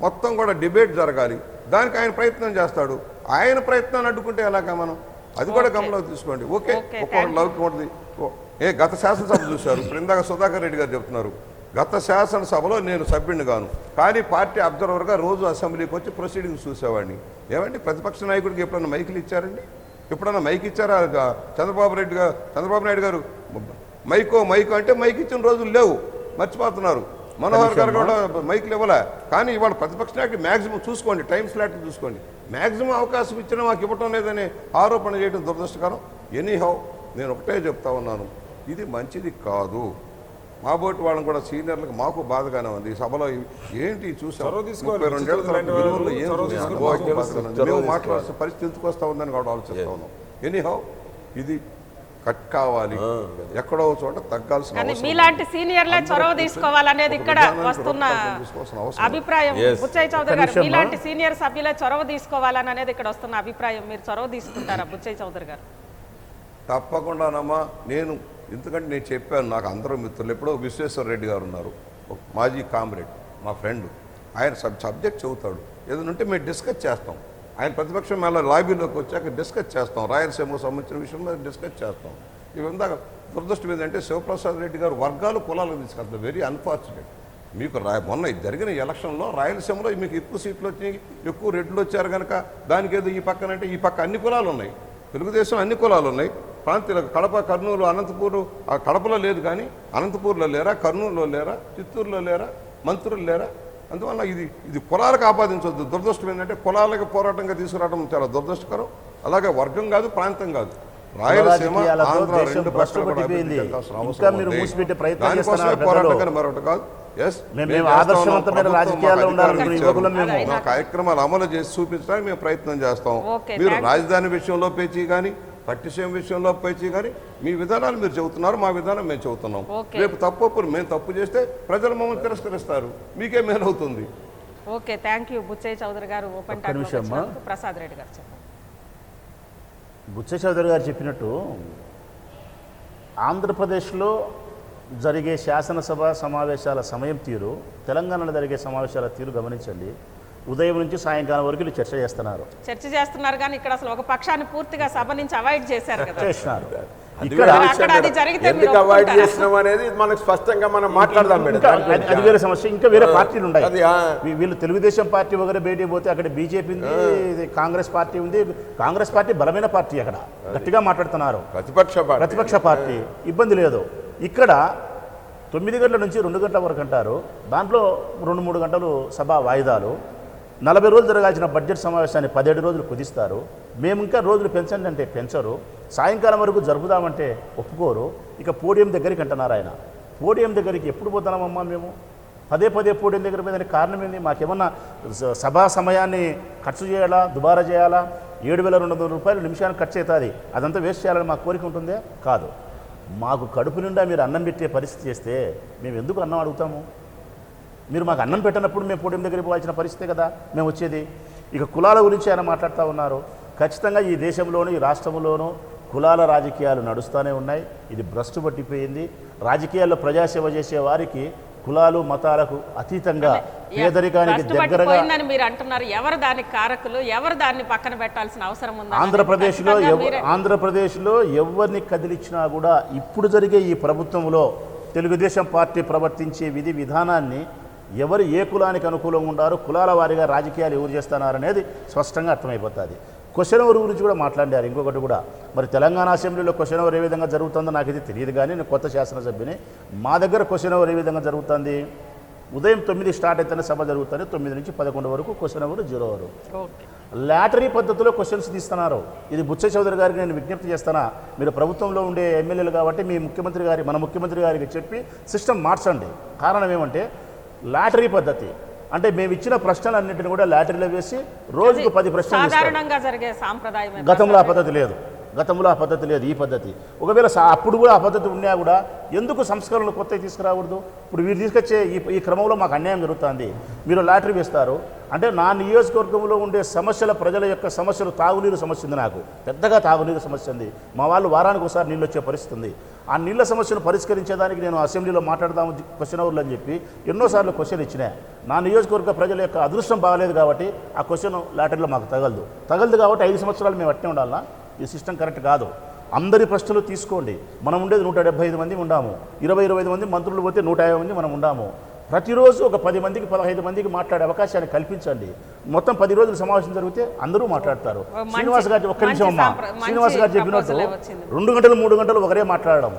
మొత్తం కూడా డిబేట్ జరగాలి. దానికి ఆయన ప్రయత్నం చేస్తాడు. ఆయన ప్రయత్నాన్ని అడ్డుకుంటే ఎలాగా మనం? అది కూడా గమనంలోకి తీసుకోండి. ఓకే, ఒక్కొక్క లౌకికం ఉంటుంది. గత శాసనసభ చూశారు. ఇప్పుడు ఇందాక సుధాకర్ రెడ్డి గారు చెప్తున్నారు, గత శాసనసభలో నేను సభ్యుడిని గాను, కానీ పార్టీ అబ్జర్వర్గా రోజు అసెంబ్లీకి వచ్చి ప్రొసీడింగ్స్ చూసేవాడిని. ఏమండి, ప్రతిపక్ష నాయకుడికి ఎప్పుడన్నా మైకులు ఇచ్చారండి? ఎప్పుడన్నా మైక్ ఇచ్చారా? చంద్రబాబు నాయుడు గారు మైకు అంటే మైక్ ఇచ్చిన రోజులు లేవు, మర్చిపోతున్నారు. మనోహర్ గారు కూడా మైకులు ఇవ్వలే. కానీ ఇవాళ ప్రతిపక్ష నాయకుడు మ్యాక్సిమం చూసుకోండి, టైం స్లాట్ చూసుకోండి, మ్యాక్సిమం అవకాశం ఇచ్చినా మాకు ఇవ్వటం లేదని ఆరోపణ చేయడం దురదృష్టకరం. ఎనీహౌ నేను ఒకటే చెప్తా ఉన్నాను, ఇది మంచిది కాదు. మా బోటి వాళ్ళని కూడా సీనియర్లకు మాకు బాధగానే ఉంది. ఈ సభలో ఏంటి చూసాం, 32 ఏళ్ళ తర్వాత విలువల్లో ఏం మేము మాట్లాడాల్సిన పరిస్థితి ఎందుకు వస్తూ ఉందని కూడా ఆలోచిస్తా ఉన్నాం. ఎనీహౌ ఇది కట్ కావాలి, ఎక్కడో చోట తగ్గాల్సిన కానీ మీలాంటి సీనియర్లే చొరవ తీసుకోవాలనేది ఇక్కడ వస్తున్న అభిప్రాయం. బుచ్చయ్య చౌదరి గారు, మీలాంటి సీనియర్ సభ్యులే చొరవ తీసుకోవాలనేది ఇక్కడ వస్తున్న అభిప్రాయం. మీరు చొరవ తీసుకుంటారా బుచ్చయ్య చౌదరి గారు? తప్పకుండానమ్మా. నేను ఎందుకంటే నేను చెప్పాను, నాకు అందరూ మిత్రులు. ఎప్పుడో విశ్వేశ్వర రెడ్డి గారు ఉన్నారు, మాజీ కామ్రేడ్, మా ఫ్రెండ్. ఆయన సబ్జెక్ట్ చెబుతాడు, ఏదైనా ఉంటే మేము డిస్కస్ చేస్తాం. ఆయన ప్రతిపక్షం మళ్ళీ లాబీలోకి వచ్చాక డిస్కస్ చేస్తాం, రాయలసీమకు సంబంధించిన విషయం మీద డిస్కస్ చేస్తాం. ఇవి ఇందాక దురదృష్టం ఏంటంటే శివప్రసాద్ రెడ్డి గారు వర్గాలు కులాలకు తీసుకెళ్తారు. Very unfortunate. మీకు మొన్న జరిగిన ఎలక్షన్లో రాయలసీమలో మీకు ఎక్కువ సీట్లు వచ్చినాయి, ఎక్కువ రెడ్లు వచ్చారు కనుక దానికి ఏదో ఈ పక్కనంటే ఈ పక్క అన్ని కులాలు ఉన్నాయి. తెలుగుదేశం అన్ని కులాలు ఉన్నాయి. ప్రాంతీయులకు కడప, కర్నూలు, అనంతపూరు, కడపలో లేదు కానీ అనంతపూర్లో లేరా, కర్నూలులో లేరా, చిత్తూరులో లేరా, మంత్రులు లేరా? అందువల్ల ఇది కులాలకు ఆపాదించవద్దు. దురదృష్టం ఏంటంటే కులాలకు పోరాటంగా తీసుకురావడం చాలా దురదృష్టకరం. అలాగే వర్గం కాదు, ప్రాంతం కాదు. రాయలసీమ, ఆంధ్ర రెండు పక్షాలు కూడా మరొకటి కాదు. కార్యక్రమాలు అమలు చేసి చూపించడానికి మేము ప్రయత్నం చేస్తాం. మీరు రాజధాని విషయంలో పేచీ కానీ, పట్టిసీమ విషయంలో పేచీ కానీ, మీ విధానాలు మీరు చెబుతున్నారు, మా విధానం మేము చెబుతున్నాం. రేపు తప్పు మేము తప్పు చేస్తే ప్రజలు మమ్మల్ని తిరస్కరిస్తారు, మీకే మేలు అవుతుంది. Okay, thank you Bucchaiah Chowdary garu. Open talk Prasad Reddy గారు చెప్పండి. బుచ్చయ్య చౌదరి గారు చెప్పినట్టు ఆంధ్రప్రదేశ్లో జరిగే శాసనసభ సమావేశాల సమయం తీరు, తెలంగాణలో జరిగే సమావేశాల తీరు గమనించండి. ఉదయం నుంచి సాయంకాలం వరకు వీళ్ళు చర్చ చేస్తున్నారు. చర్చ చేస్తున్నారు కానీ ఇక్కడ అసలు ఒక పక్షాన్ని పూర్తిగా సభ నుంచి అవాయిడ్ చేశారు కదా. చేస్తున్నారు. అది ఇక్కడ వేరే అక్కడ విషయం అది మేడం. జరిగితే ఎందుకు మీరు అవాయిడ్ ఒప్పుకుంటారా? చేస్తున్నాం అనేది మనకు స్పష్టంగా మనం మాట్లాడదాం మేడం. ఇంకా అది వేరే సమస్య. ఇంకా వేరే పార్టీలు ఉన్నాయి. అది, వీళ్ళు తెలుగుదేశం పార్టీ వగరే బయటికి పోతే అక్కడ బీజేపీ ఉంది, కాంగ్రెస్ పార్టీ ఉంది. కాంగ్రెస్ పార్టీ బలమైన పార్టీ, అక్కడ గట్టిగా మాట్లాడుతున్నారు. ప్రతిపక్ష పార్టీ ఇబ్బంది లేదు. ఇక్కడ 9 గంటల నుంచి 2 గంటల వరకు అంటారు. దాంట్లో 2-3 గంటలు సభ వాయిదాలు. 40 రోజులు జరగాల్సిన బడ్జెట్ సమావేశాన్ని 17 రోజులు కుదిస్తారు. మేము ఇంకా రోజులు పెంచండి అంటే పెంచరు. సాయంకాలం వరకు జరుపుదామంటే ఒప్పుకోరు. ఇక పోడియం దగ్గరికి అంటున్నారు ఆయన. పోడియం దగ్గరికి ఎప్పుడు పోతున్నామమ్మా మేము? పదే పోడియం దగ్గర పోయేదానికి కారణం ఏంది? మాకేమన్నా సభా సమయాన్ని ఖర్చు చేయాలా, దుబారా చేయాలా? 7,200 రూపాయలు నిమిషానికి ఖర్చు అవుతుంది. అదంతా వేస్ట్ చేయాలని మాకు కోరిక ఉంటుందే? కాదు. మాకు కడుపు నిండా మీరు అన్నం పెట్టే పరిస్థితి చేస్తే మేము ఎందుకు అన్నం అడుగుతాము? మీరు మాకు అన్నం పెట్టినప్పుడు మేము పోడియం దగ్గరికి పోవాల్సిన పరిస్థితే కదా మేము వచ్చేది. ఇక కులాల గురించి ఆయన మాట్లాడుతూ ఉన్నారు. ఖచ్చితంగా ఈ దేశంలోనూ ఈ రాష్ట్రంలోనూ కులాల రాజకీయాలు నడుస్తూనే ఉన్నాయి. ఇది భ్రష్టు పట్టిపోయింది. రాజకీయాల్లో ప్రజాసేవ చేసే వారికి కులాలు మతాలకు అతీతంగా పేదరికానికి దగ్గరగా మీరు అంటున్నారు. ఎవరు దానికి కారకులు, ఎవరు దాన్ని పక్కన పెట్టాల్సిన అవసరం ఉంది? ఆంధ్రప్రదేశ్లో ఎవరిని కదిలించినా కూడా ఇప్పుడు జరిగే ఈ ప్రభుత్వంలో తెలుగుదేశం పార్టీ ప్రవర్తించే విధి విధానాన్ని ఎవరు ఏ కులానికి అనుకూలంగా ఉండారో, కులాల వారీగా రాజకీయాలు ఎవరు చేస్తున్నారనేది స్పష్టంగా అర్థమైపోతుంది. క్వశ్చన్ అవర్ గురించి కూడా మాట్లాడారు. ఇంకొకటి కూడా, మరి తెలంగాణ అసెంబ్లీలో క్వశ్చన్ అవర్ ఏ విధంగా జరుగుతుందో నాకు ఇది తెలియదు, కానీ నేను కొత్త శాసనసభ్యుని. మా దగ్గర క్వశ్చన్ అవర్ ఏ విధంగా జరుగుతుంది? ఉదయం 9 స్టార్ట్ అయితేనే సభ జరుగుతుంది. 9 నుంచి 11 వరకు క్వశ్చన్ అవర్ 0 అవర్. లాటరీ పద్ధతిలో క్వశ్చన్స్ తీస్తున్నారు. ఇది బుచ్చ చౌదరి గారికి నేను విజ్ఞప్తి చేస్తానా, మీరు ప్రభుత్వంలో ఉండే ఎమ్మెల్యేలు కాబట్టి మన ముఖ్యమంత్రి గారికి చెప్పి సిస్టమ్ మార్చండి. కారణం ఏమంటే లాటరీ పద్ధతి అంటే మేము ఇచ్చిన ప్రశ్నలన్నింటినీ కూడా లాటరీలో వేసి రోజుకు 10 ప్రశ్నలు సాధారణంగా జరిగే సాంప్రదాయం. గతంలో ఆ పద్ధతి లేదు. ఈ పద్ధతి ఒకవేళ అప్పుడు కూడా ఆ పద్ధతి ఉన్నా కూడా ఎందుకు సంస్కరణలు కొత్తవి తీసుకురాకూడదు? ఇప్పుడు వీరు తీసుకొచ్చే ఈ క్రమంలో మాకు అన్యాయం జరుగుతుంది. మీరు లాటరీ వేస్తారు అంటే నా నియోజకవర్గంలో ఉండే సమస్యల, ప్రజల యొక్క సమస్యలు, తాగునీరు సమస్య ఉంది. నాకు పెద్దగా తాగునీరు సమస్య ఉంది. మా వాళ్ళు వారానికి ఒకసారి నీళ్ళు వచ్చే పరిస్థితి ఉంది. ఆ నీళ్ళ సమస్యను పరిష్కరించేదానికి నేను అసెంబ్లీలో మాట్లాడదాము క్వశ్చన్ అవర్లు అని చెప్పి ఎన్నోసార్లు క్వశ్చన్ ఇచ్చినా. నా నియోజకవర్గ ప్రజల యొక్క అదృష్టం బాగలేదు కాబట్టి ఆ క్వశ్చన్ లాటరీలో మాకు తగలదు కాబట్టి 5 సంవత్సరాలు మేము అట్నే ఉండాలన్నా? ఈ సిస్టమ్ కరెక్ట్ కాదు. అందరి ప్రశ్నలు తీసుకోండి. మనం ఉండేది 175 మంది ఉండాము. 20-25 మంది మంత్రులు పోతే 150 మంది మనం ఉండాము. ప్రతిరోజు ఒక 10 మందికి 15 మందికి మాట్లాడే అవకాశాన్ని కల్పించండి. మొత్తం 10 రోజులు సమావేశం జరిగితే అందరూ మాట్లాడతారు. శ్రీనివాస్ గారు ఒక్క నిమిషం అమ్మా. శ్రీనివాస్ గారు చెప్పినట్టు 2 గంటలు 3 గంటలు ఒకరే మాట్లాడడం,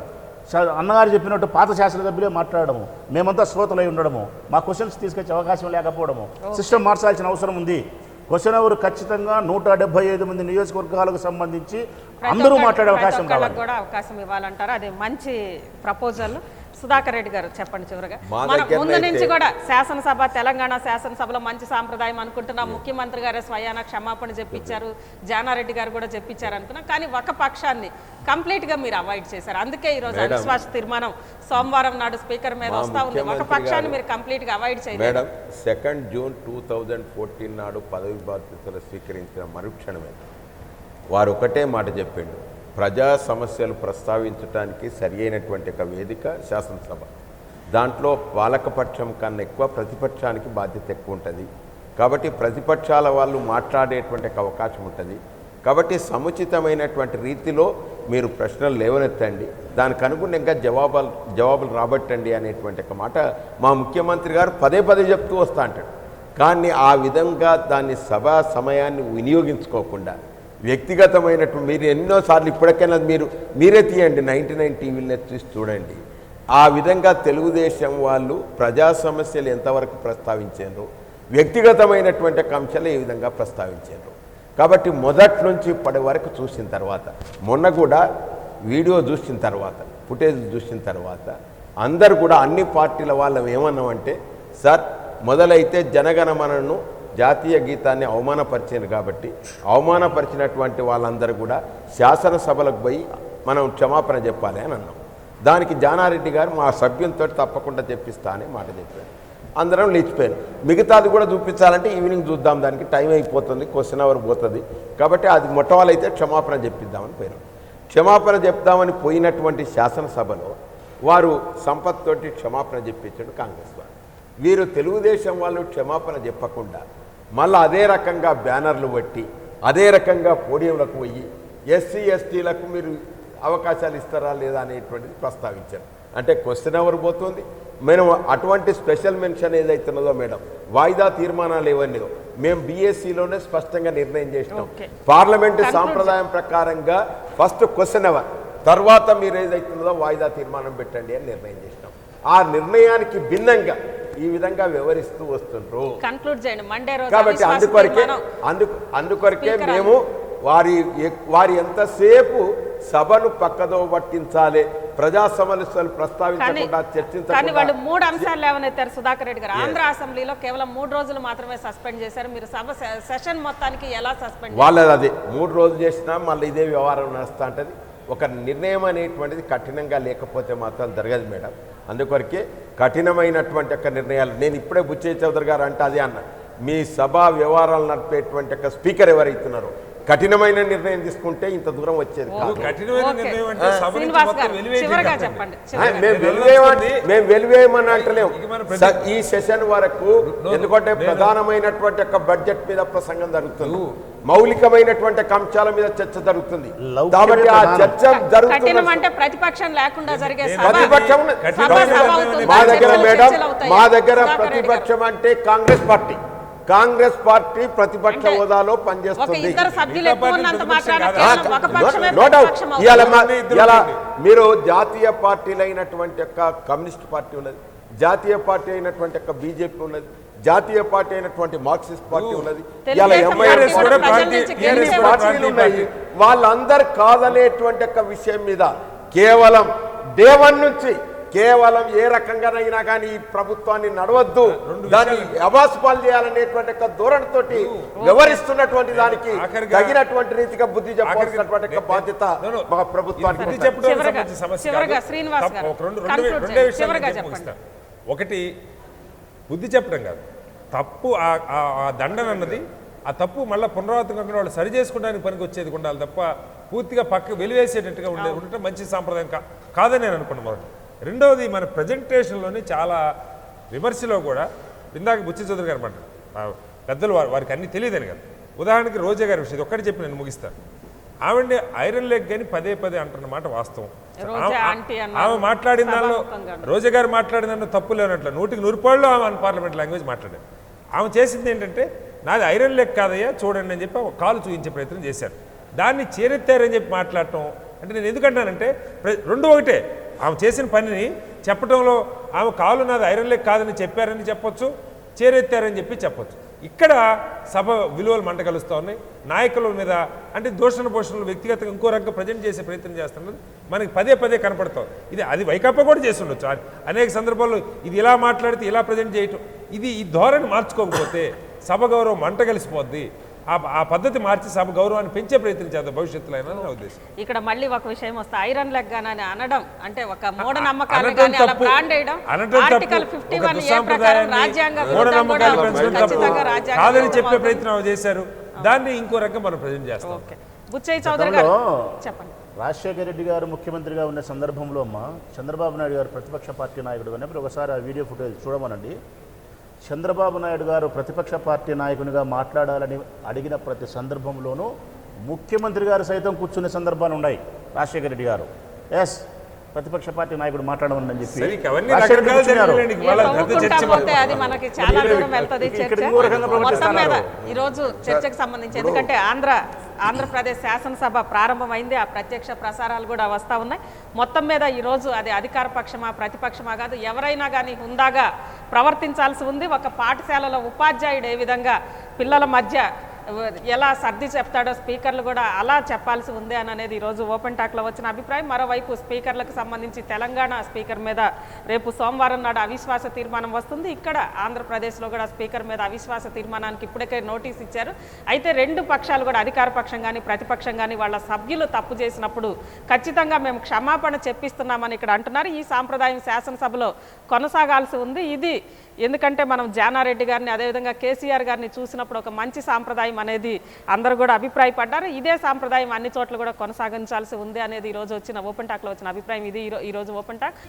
అన్నగారు చెప్పినట్టు పాత శాసనసభ్యులే మాట్లాడడము, మేమంతా శ్రోతలై ఉండడము, మా క్వశ్చన్స్ తీసుకొచ్చే అవకాశం లేకపోవడము, సిస్టమ్ మార్చాల్సిన అవసరం ఉంది. క్వశ్చన్ అవర్ ఖచ్చితంగా 175 మంది నియోజకవర్గాలకు సంబంధించి అందరూ మాట్లాడే అవకాశం కావాలి. కూడా అవకాశం ఇవ్వాలంటారు. అది మంచి ప్రపోజల్. సుధాకర్ రెడ్డి గారు చెప్పండి. చివరిగా ముందు నుంచి కూడా శాసనసభ, తెలంగాణ శాసనసభలో మంచి సాంప్రదాయం అనుకుంటున్నాం. ముఖ్యమంత్రి గారే స్వయాన క్షమాపణ చెప్పించారు, జానారెడ్డి గారు కూడా చెప్పించారు అనుకున్నాం. కానీ ఒక పక్షాన్ని కంప్లీట్ గా మీరు అవాయిడ్ చేశారు. అందుకే ఈ రోజు అవిశ్వాస తీర్మానం సోమవారం నాడు స్పీకర్ మీద వస్తా ఉంది. ఒక పక్షాన్ని మీరు కంప్లీట్ గా అవాయిడ్ చేయలేదు. మేడం, 2 జూన్ 2014 నాడు పదవి బాధ్యతలు స్వీకరించిన మరుక్షణమే వారు ఒకటే మాట చెప్పిండు, ప్రజా సమస్యలు ప్రస్తావించడానికి సరి అయినటువంటి ఒక వేదిక శాసనసభ. దాంట్లో పాలకపక్షం కన్నా ఎక్కువ ప్రతిపక్షానికి బాధ్యత ఎక్కువ ఉంటుంది. కాబట్టి ప్రతిపక్షాల వాళ్ళు మాట్లాడేటువంటి అవకాశం ఉంటుంది. కాబట్టి సముచితమైనటువంటి రీతిలో మీరు ప్రశ్నలు లేవనెత్తండి, దానికి అనుగుణంగా జవాబులు రాబట్టండి అనేటువంటి ఒక మాట మా ముఖ్యమంత్రి గారు పదే చెప్తూ వస్తూ అంటాడు. కానీ ఆ విధంగా దాన్ని సభా సమయాన్ని వినియోగించుకోకుండా వ్యక్తిగతమైనటువంటి మీరు ఎన్నోసార్లు ఇప్పటికైనా మీరే తీయండి, 99 టీవీలను చూసి చూడండి. ఆ విధంగా తెలుగుదేశం వాళ్ళు ప్రజా సమస్యలు ఎంతవరకు ప్రస్తావించారు, వ్యక్తిగతమైనటువంటి అంశాలు ఏ విధంగా ప్రస్తావించారు. కాబట్టి మొదటి నుంచి ఇప్పటి వరకు చూసిన తర్వాత, మొన్న కూడా వీడియో చూసిన తర్వాత, ఫుటేజ్ చూసిన తర్వాత అందరు కూడా అన్ని పార్టీల వాళ్ళం ఏమన్నామంటే, సార్ మొదలైతే జనగణమనను జాతీయ గీతాన్ని అవమానపరిచారు కాబట్టి అవమానపరిచినటువంటి వాళ్ళందరూ కూడా శాసనసభలకు పోయి మనం క్షమాపణ చెప్పాలి అని అన్నాం. దానికి జానారెడ్డి గారు మా సభ్యులతో తప్పకుండా చెప్పిస్తా అని మాట చెప్పారు. అందరం లేచిపోయాను. మిగతాది కూడా చూపించాలంటే ఈవినింగ్ చూద్దాం, దానికి టైం అయిపోతుంది, క్వశ్చన్ అవర్ పోతుంది. కాబట్టి అది మొట్టవాళ్ళైతే క్షమాపణ చెప్పిద్దామని పోయినాం. క్షమాపణ చెప్దామని పోయినటువంటి శాసనసభలో వారు సంపత్ తోటి క్షమాపణ చెప్పించాడు కాంగ్రెస్ వారు. వీరు తెలుగుదేశం వాళ్ళు క్షమాపణ చెప్పకుండా మళ్ళీ అదే రకంగా బ్యానర్లు పెట్టి అదే రకంగా పోడియంలకు పోయి ఎస్సీ ఎస్టీలకు మీరు అవకాశాలు ఇస్తారా లేదా అనేటువంటిది ప్రస్తావించారు. అంటే క్వశ్చన్ ఎవరు పోతుంది. మేము అటువంటి స్పెషల్ మెన్షన్ ఏదైతున్నదో మేడం, వాయిదా తీర్మానాలు ఏవన్నదో మేము బీఎస్సీలోనే స్పష్టంగా నిర్ణయం చేసినాం. పార్లమెంటు సాంప్రదాయం ప్రకారంగా ఫస్ట్ క్వశ్చన్ అవర్, తర్వాత మీరు ఏదైతున్నదో వాయిదా తీర్మానం పెట్టండి అని నిర్ణయం చేసినాం. ఆ నిర్ణయానికి భిన్నంగా ఈ విధంగా వ్యవహరిస్తూ వస్తుండ్రు. కన్క్లూడ్ చేయండి. మండే రోజు కాబట్టి అందుకొరకే మేము వారి ఎంతసేపు సభను పక్కదో పట్టించాలి, ప్రజా సమస్యలు ప్రస్తావించకుండా కానీ చర్చించకుండా. వాళ్ళు 3 అంశాలు లేవనెత్తారు సుధాకర్ రెడ్డి గారు. ఆంధ్ర అసెంబ్లీలో కేవలం 3 రోజులు మాత్రమే సస్పెండ్ చేశారు. మీరు సభ సెషన్ మొత్తానికి ఎలా సస్పెండ్? వాళ్ళది అదే 3 రోజులు చేసినా మళ్ళీ ఇదే వ్యవహారం నడుస్తూ ఉంటుంది. ఒక నిర్ణయం అనేటువంటిది కఠినంగా లేకపోతే మాత్రం జరగదు మేడం. అందుకొరకే కఠినమైనటువంటి ఒక నిర్ణయాలు, నేను ఇప్పుడే బుచ్చయ్య చౌదరి గారు అంటే అదే అన్న, మీ సభా వ్యవహారాలు నడిపేటువంటి ఒక స్పీకర్ ఎవరైతున్నారో కఠినమైన నిర్ణయం తీసుకుంటే ఇంత దూరం వచ్చేది కాదు. మేము వెలివేయమని అంటలేము ఈ సెషన్ వరకు, ఎందుకంటే ప్రధానమైనటువంటి ఒక బడ్జెట్ మీద ప్రసంగం జరుగుతుంది, మౌలికమైనటువంటి అంశాల మీద చర్చ జరుగుతుంది. కాబట్టి ఆ చర్చ జరుగుతుంది. ప్రతిపక్షం లేకుండా జరిగే ప్రతిపక్షం మా దగ్గర మేడం, మా దగ్గర ప్రతిపక్షం అంటే కాంగ్రెస్ పార్టీ ప్రతిపక్ష హోదాలో పనిచేస్తుంది. ఇలా మీరు జాతీయ పార్టీలు అయినటువంటి యొక్క కమ్యూనిస్ట్ పార్టీ ఉన్నది, జాతీయ పార్టీ అయినటువంటి యొక్క బీజేపీ ఉన్నది, జాతీయ పార్టీ అయినటువంటి మార్క్సిస్ట్ పార్టీ ఉన్నది, ఇలా ఎన్ని పార్టీలు ఉన్నాయి. వాళ్ళందరూ కాదనేటువంటి ఒక విషయం మీద కేవలం డే 1 నుంచి కేవలం ఏ రకంగానైనా కానీ ఈ ప్రభుత్వాన్ని నడవద్దు, దాన్ని అవాస్పాలు చేయాలనేటువంటి ఒక ధోరణితోటి వ్యవహరిస్తున్నటువంటి దానికి తగినటువంటి రీతిగా బుద్ధి చెప్పాల్సినటువంటి బాధ్యత మా ప్రభుత్వానికి. ఒకటి బుద్ధి చెప్పడం కాదు, తప్పు ఆ దండన అన్నది ఆ తప్పు మళ్ళీ పునరావృతంగా వాళ్ళు సరి చేసుకోవడానికి పనికి వచ్చేది ఉండాలి తప్ప పూర్తిగా పక్క వెలివేసేటట్టుగా ఉండటం మంచి సాంప్రదాయం కాదని నేను అనుకున్నాను. మొదటి రెండవది, మన ప్రజెంటేషన్లోని చాలా విమర్శలో కూడా ఇందాక బుచ్చి చౌదరి గారు అంటారు, పెద్దలు వారికి అన్నీ తెలియదని కదా. ఉదాహరణకి రోజా గారి విషయం ఒక్కటి చెప్పి నేను ముగిస్తాను. ఆవిడ ఐరన్ లెగ్ అని పదే అంటున్నమాట వాస్తవం. ఆమె మాట్లాడిన దానిలో, రోజా గారు మాట్లాడిన దానిలో తప్పు లేనట్లు 100% ఆమె పార్లమెంట్ లాంగ్వేజ్ మాట్లాడారు. ఆమె చేసింది ఏంటంటే, నాది ఐరన్ లెగ్ కాదయ్యా చూడండి అని చెప్పి ఒక కాలు చూపించే ప్రయత్నం చేశారు. దాన్ని చేరెత్తారని చెప్పి మాట్లాడటం అంటే నేను ఎందుకంటానంటే, రెండు ఒకటే. ఆమె చేసిన పనిని చెప్పడంలో ఆమె కాలు నాది ఐరన్ లెగ్ కాదని చెప్పారని చెప్పొచ్చు, చేరెత్తారని చెప్పి చెప్పొచ్చు. ఇక్కడ సభ విలువలు మంట కలుస్తూ ఉన్నాయి. నాయకుల మీద అంటే దూషణ పోషణలు వ్యక్తిగతంగా ఇంకో రకంగా ప్రజెంట్ చేసే ప్రయత్నం చేస్తున్నది మనకి పదే కనపడతాం. అది వైకాపా కూడా చేస్తుండొచ్చు అనేక సందర్భాల్లో. ఇది ఇలా మాట్లాడితే ఇలా ప్రజెంట్ చేయటం, ఈ ధోరణి మార్చుకోకపోతే సభ గౌరవం మంట కలిసిపోద్ది. ఆ పద్ధతి మార్చి సభ గౌరవాన్ని పెంచే ప్రయత్నం చేద్దాం భవిష్యత్తులో అయినా నా ఉద్దేశం. ఇక్కడ మళ్ళీ ఒక విషయం వస్తే, ఐరన్ లెగ్ అని అనడం అంటే ఒక మూఢనమ్మకాలు కానీ అలా బ్రాండ్ చేయడం, ఆర్టికల్ 51A ప్రకారం కాదని చెప్పే ప్రయత్నం చేశారు. దాన్ని ఇంకో రకంగా మనం ప్రజెంట్ చేస్తాం. బుచ్చయ్య చౌదరి గారు చెప్పండి. రాజశేఖర రెడ్డి గారు ముఖ్యమంత్రిగా ఉన్న సందర్భంలో చంద్రబాబు నాయుడు గారు ప్రతిపక్ష పార్టీ నాయకుడు అన్నప్పుడు ఒకసారి ఆ వీడియో ఫుటేజ్ చూడమనండి. చంద్రబాబు నాయుడు గారు ప్రతిపక్ష పార్టీ నాయకునిగా మాట్లాడాలని అడిగిన ప్రతి సందర్భంలోనూ ముఖ్యమంత్రి గారు సైతం కూర్చునే సందర్భాలు ఉన్నాయి. రాజశేఖర రెడ్డి గారు ప్రతిపక్ష పార్టీ నాయకుడు మాట్లాడమని చెప్పి ఈరోజు చర్చకు సంబంధించి, ఎందుకంటే ఆంధ్రప్రదేశ్ శాసనసభ ప్రారంభమైంది, ఆ ప్రత్యక్ష ప్రసారాలు కూడా వస్తూ ఉన్నాయి. మొత్తం మీద ఈరోజు అది అధికార పక్షమా ప్రతిపక్షమా కాదు, ఎవరైనా కానీ హుందాగా ప్రవర్తించాల్సి ఉంది. ఒక పాఠశాలలో ఉపాధ్యాయుడు ఏ విధంగా పిల్లల మధ్య ఎలా సర్ది చెప్తాడో స్పీకర్లు కూడా అలా చెప్పాల్సి ఉంది అని అనేది ఈరోజు ఓపెన్ టాక్లో వచ్చిన అభిప్రాయం. మరోవైపు స్పీకర్లకు సంబంధించి తెలంగాణ స్పీకర్ మీద రేపు సోమవారం నాడు అవిశ్వాస తీర్మానం వస్తుంది. ఇక్కడ ఆంధ్రప్రదేశ్లో కూడా స్పీకర్ మీద అవిశ్వాస తీర్మానానికి ఇప్పటికే నోటీస్ ఇచ్చారు. అయితే రెండు పక్షాలు కూడా, అధికార పక్షం కానీ ప్రతిపక్షం కానీ, వాళ్ళ సభ్యులు తప్పు చేసినప్పుడు ఖచ్చితంగా మేము క్షమాపణ చెప్పిస్తున్నామని ఇక్కడ అంటున్నారు. ఈ సాంప్రదాయం శాసనసభలో కొనసాగాల్సి ఉంది. ఇది ఎందుకంటే మనం జానారెడ్డి గారిని, అదేవిధంగా కేసీఆర్ గారిని చూసినప్పుడు ఒక మంచి సాంప్రదాయం సాంప్రదాయం అనేది అందరూ కూడా అభిప్రాయపడ్డారు. ఇదే సాంప్రదాయం అన్ని చోట్ల కూడా కొనసాగించాల్సి ఉంది అనేది ఈరోజు వచ్చిన ఓపెన్ టాక్లో వచ్చిన అభిప్రాయం. ఇది ఈరోజు ఓపెన్ టాక్.